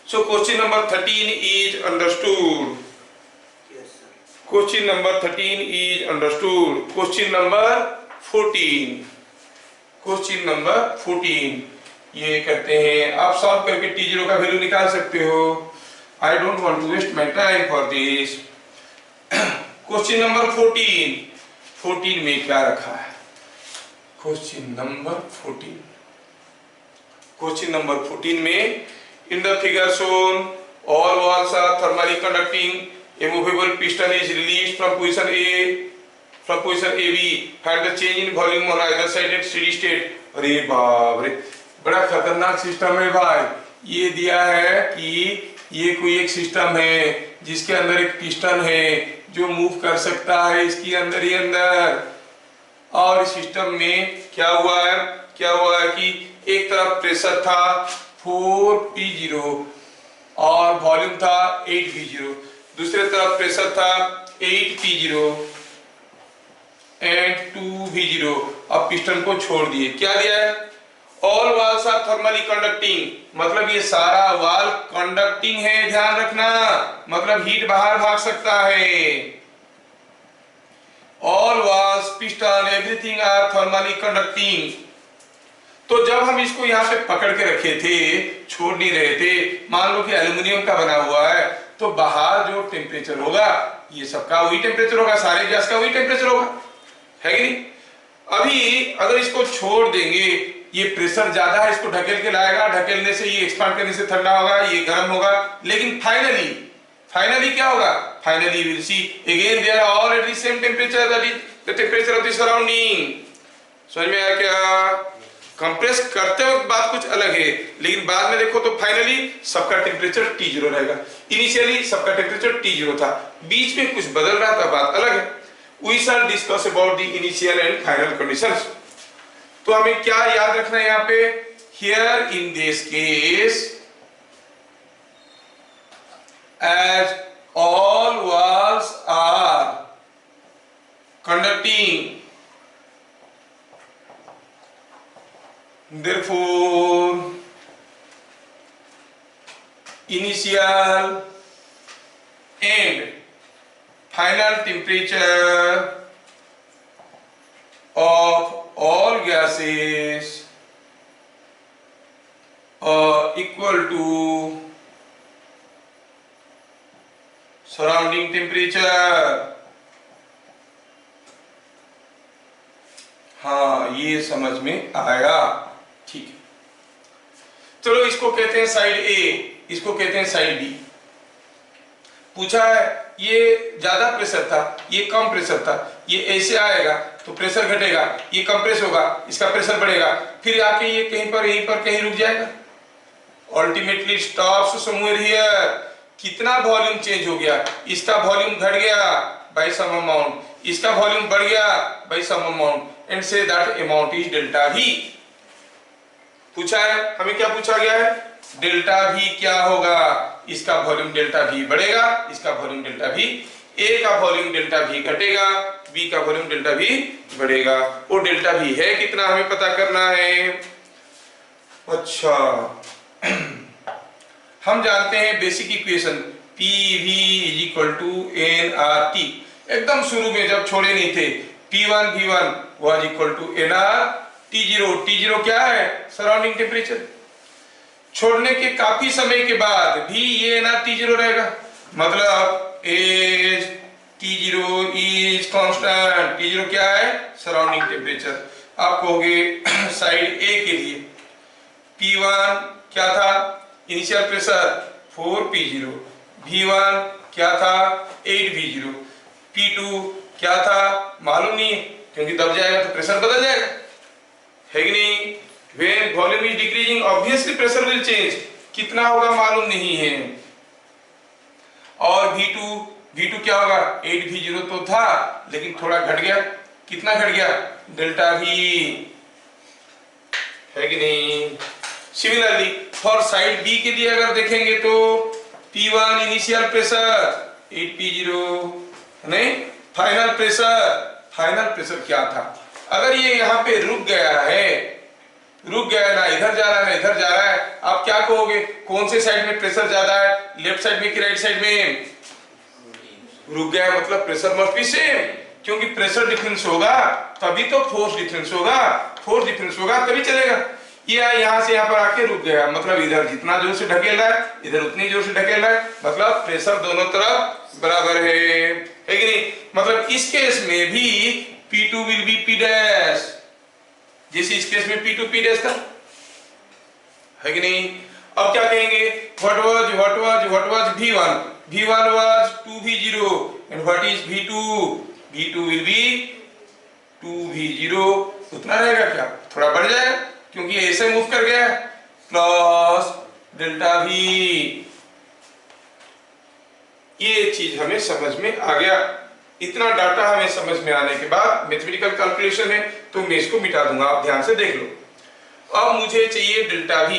So question number 13 is understood. Question number 13 is understood. Question number 14, question number 14 ये करते हैं, आप सॉल्व करके T0 का वैल्यू निकाल सकते हो। I don't want to waste my time for this. Question number 14 में क्या रखा है? क्वेश्चन नंबर 14 में in the figure shown all walls are thermally conducting, a movable piston is released from position AB, find the change in volume on either side at steady state। अरे बाप रे, बड़ा खतरनाक सिस्टम है भाई। ये दिया है कि ये कोई एक सिस्टम है जिसके अंदर एक पिस्टन है जो मूव कर सकता है इसके अंदर ही अंदर, और इस सिस्टम में क्या हुआ है कि एक तरफ प्रेशर था 4P0 और वॉल्यूम था 8V0, दूसरे तरफ प्रेशर था 8P0 एंड 2V0। अब पिस्टन को छोड़ दिए, क्या दिया है? All walls are thermally conducting, मतलब ये सारा वाल कंडक्टिंग है, ध्यान रखना, मतलब हीट बाहर भाग सकता है। All walls, piston, everything are thermally conducting. तो जब हम इसको यहाँ पे पकड़ के रखे थे, छोड़ नहीं रहे थे, मान लो कि एल्यूमिनियम का बना हुआ है, तो बाहर जो टेम्परेचर होगा ये सबका वही टेम्परेचर होगा, सारे गैस का वही टेम्परेचर होगा, है कि नहीं? अभी अगर इसको छोड़ देंगे, ये प्रेशर ज्यादा है, इसको ढकेल के लाएगा, ढकेलने से ये एक्सपांड करने से ठंडा होगा, ये गर्म होगा, लेकिन फाइनली क्या होगा? Finally will see again they are all at the same temperature, that is the temperature of the surrounding. समझ में आया क्या? कंप्रेस करते वक्त बात कुछ अलग है, लेकिन बाद में देखो तो फाइनली सबका टेम्परेचर T0 रहेगा। इनिशियली सबका टेम्परेचर T0 था, बीच में कुछ बदल रहा था, बात अलग है। We shall discuss about the initial and final conditions। तो हमें क्या याद रखना है यहाँ पे? Here in this case, as all walls are conducting, therefore initial and final temperature of all gases are equal to surrounding temperature। हाँ, ये समझ में आया, ठीक है। चलो, इसको कहते हैं साइड ए, इसको कहते हैं साइड बी। पूछा है ये ज्यादा प्रेशर था, ये कम प्रेशर था, ये ऐसे आएगा तो प्रेशर घटेगा, ये कंप्रेस होगा, इसका प्रेशर बढ़ेगा, फिर आके ये यहीं पर कहीं रुक जाएगा, अल्टीमेटली स्टॉप्स समवेयर हियर। कितना वॉल्यूम चेंज हो गया? इसका वॉल्यूम घट गया बाय सम अमाउंट, इसका वॉल्यूम बढ़ गया by some amount, and say that amount is delta V। पूछा है, हमें क्या पूछा गया है? डेल्टा V क्या होगा? इसका वॉल्यूम डेल्टा V बढ़ेगा, इसका वॉल्यूम डेल्टा V, A का वॉल्यूम डेल्टा V घटेगा, B का वॉल्यूम डेल्टा V बढ़ेगा। वो डेल्टा V है कितना, हमें पता करना है। अच्छा, हम जानते हैं बेसिक इक्वेशन PV = nRT। एकदम शुरू में जब छोड़े नहीं थे, P1 V1 = nR T0। T0 क्या है? Surrounding temperature. छोड़ने के काफी समय के बाद भी ये nR T0 रहेगा, मतलब as T0 is constant. T0 क्या है? Surrounding temperature. आप कहोगे साइड ए के लिए P1 क्या था? इनिशियल प्रेशर 4P0, V1 क्या था? 8V0, P2 क्या था? मालूम नहीं, क्योंकि दब जाएगा तो प्रेशर बदल जाएगा, है कि नहीं? When volume is decreasing, obviously pressure will change। कितना होगा मालूम नहीं है। और V2 क्या होगा? 8V0 तो था, लेकिन थोड़ा घट गया। कितना घट गया? डेल्टा V, है कि नहीं। सिमिलरली फॉर साइड बी के लिए अगर देखेंगे तो P1 इनिशियल प्रेशर 8P0, नहीं फाइनल प्रेशर क्या था। अगर ये यहाँ पे रुक गया है ना इधर जा रहा है ना इधर जा रहा है, आप क्या कहोगे कौन से साइड में प्रेशर ज्यादा है, लेफ्ट साइड में कि राइट साइड में। रुक गया है मतलब प्रेशर मस्ट बी सेम, क्योंकि प्रेशर डिफरेंस होगा तभी तो फोर्स डिफरेंस होगा तभी चलेगा। ये यहाँ से यहाँ पर आके रुक गया, मतलब इधर जितना जोर से ढकेल रहा है इधर उतनी जोर से ढकेल रहा है, मतलब प्रेशर दोनों तरफ बराबर है कि नहीं। मतलब इस केस में भी P2 will be P dash, जैसे इस केस में P2 P डैश था, है कि नहीं। अब क्या कहेंगे, what was V1 was 2V0 and what is V2 will be 2V0, उतना रहेगा क्या, थोड़ा बढ़ जाएगा क्योंकि ऐसे मूव कर गया प्लस डेल्टा V। ये चीज हमें समझ में आ गया। इतना डाटा हमें समझ में आने के बाद मैथमेटिकल कैलकुलेशन है तो मैं इसको मिटा दूंगा, आप ध्यान से देख लो। अब मुझे चाहिए डेल्टा V,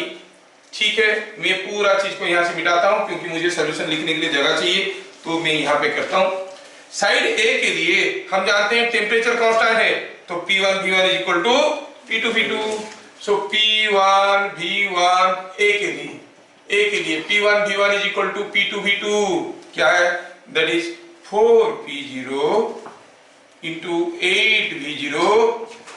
ठीक है, मैं पूरा चीज को यहाँ से मिटाता हूँ क्योंकि मुझे सॉल्यूशन लिखने के लिए जगह चाहिए, तो मैं यहाँ पे करता हूँ। साइड ए के लिए हम जानते हैं टेम्परेचर कांस्टेंट है, तो P1 V1 is equal to P2 V2, so P1 V1 A के लिए P1 V1 is equal to P2 V2 क्या है, that is 4P0 into 8V0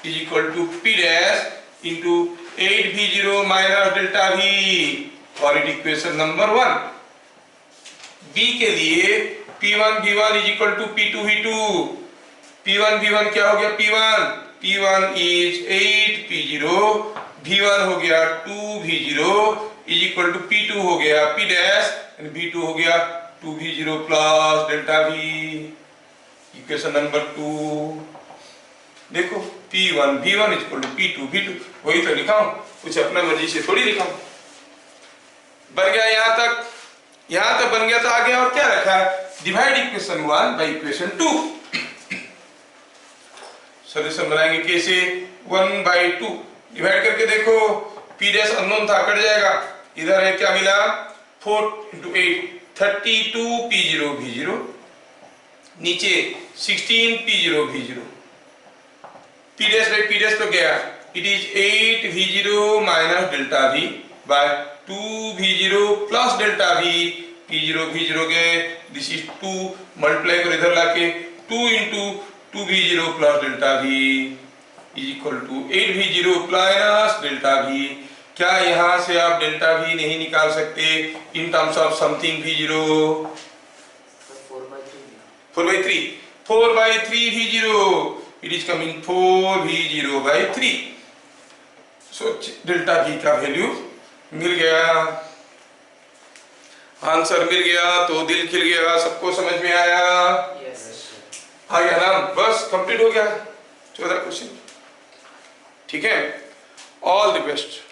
is equal to P dash into 8V0 minus delta V, और equation number 1। B के लिए P1 V1 is equal to P2 V2, P1 V1 क्या हो गया, P1 is 8P0, V1 हो गया 2V0 is equal to P2 हो गया P dash and V2 हो गया 2V0 plus delta V, equation number 2। देखो P1 V1 is equal to P2 V2, वही तो लिखा हूं, कुछ अपना मर्जी से थोड़ी लिखा हूं। बन गया यहाँ तक बन गया, तो आगे और क्या रखा है, divide equation 1 by equation 2। Solution बनाएंगे कैसे, 1/2 डिवाइड करके देखो, P डैश अननोन था कट जाएगा, इधर है क्या मिला 4 × 8 32P0 V0, नीचे 16P0 V0, P dash by P dash तो गया, it is 8V0 minus delta V by 2V0 plus delta V, P0 V0 गए, दिस इज 2 मल्टीप्लाई कर इधर लाके 2 × 2V0 plus delta V is equal to 8V0 plus delta V। क्या यहां से आप डेल्टा V नहीं निकाल सकते in terms of something V0, 4/3 V0, it is coming 4V0/3, so delta V का वैल्यू मिल गया, आंसर मिल गया, तो दिल खिल गया, सबको समझ में आया, आ गया ना, बस कंप्लीट हो गया 14 क्वेश्चन, ठीक है, ऑल द बेस्ट।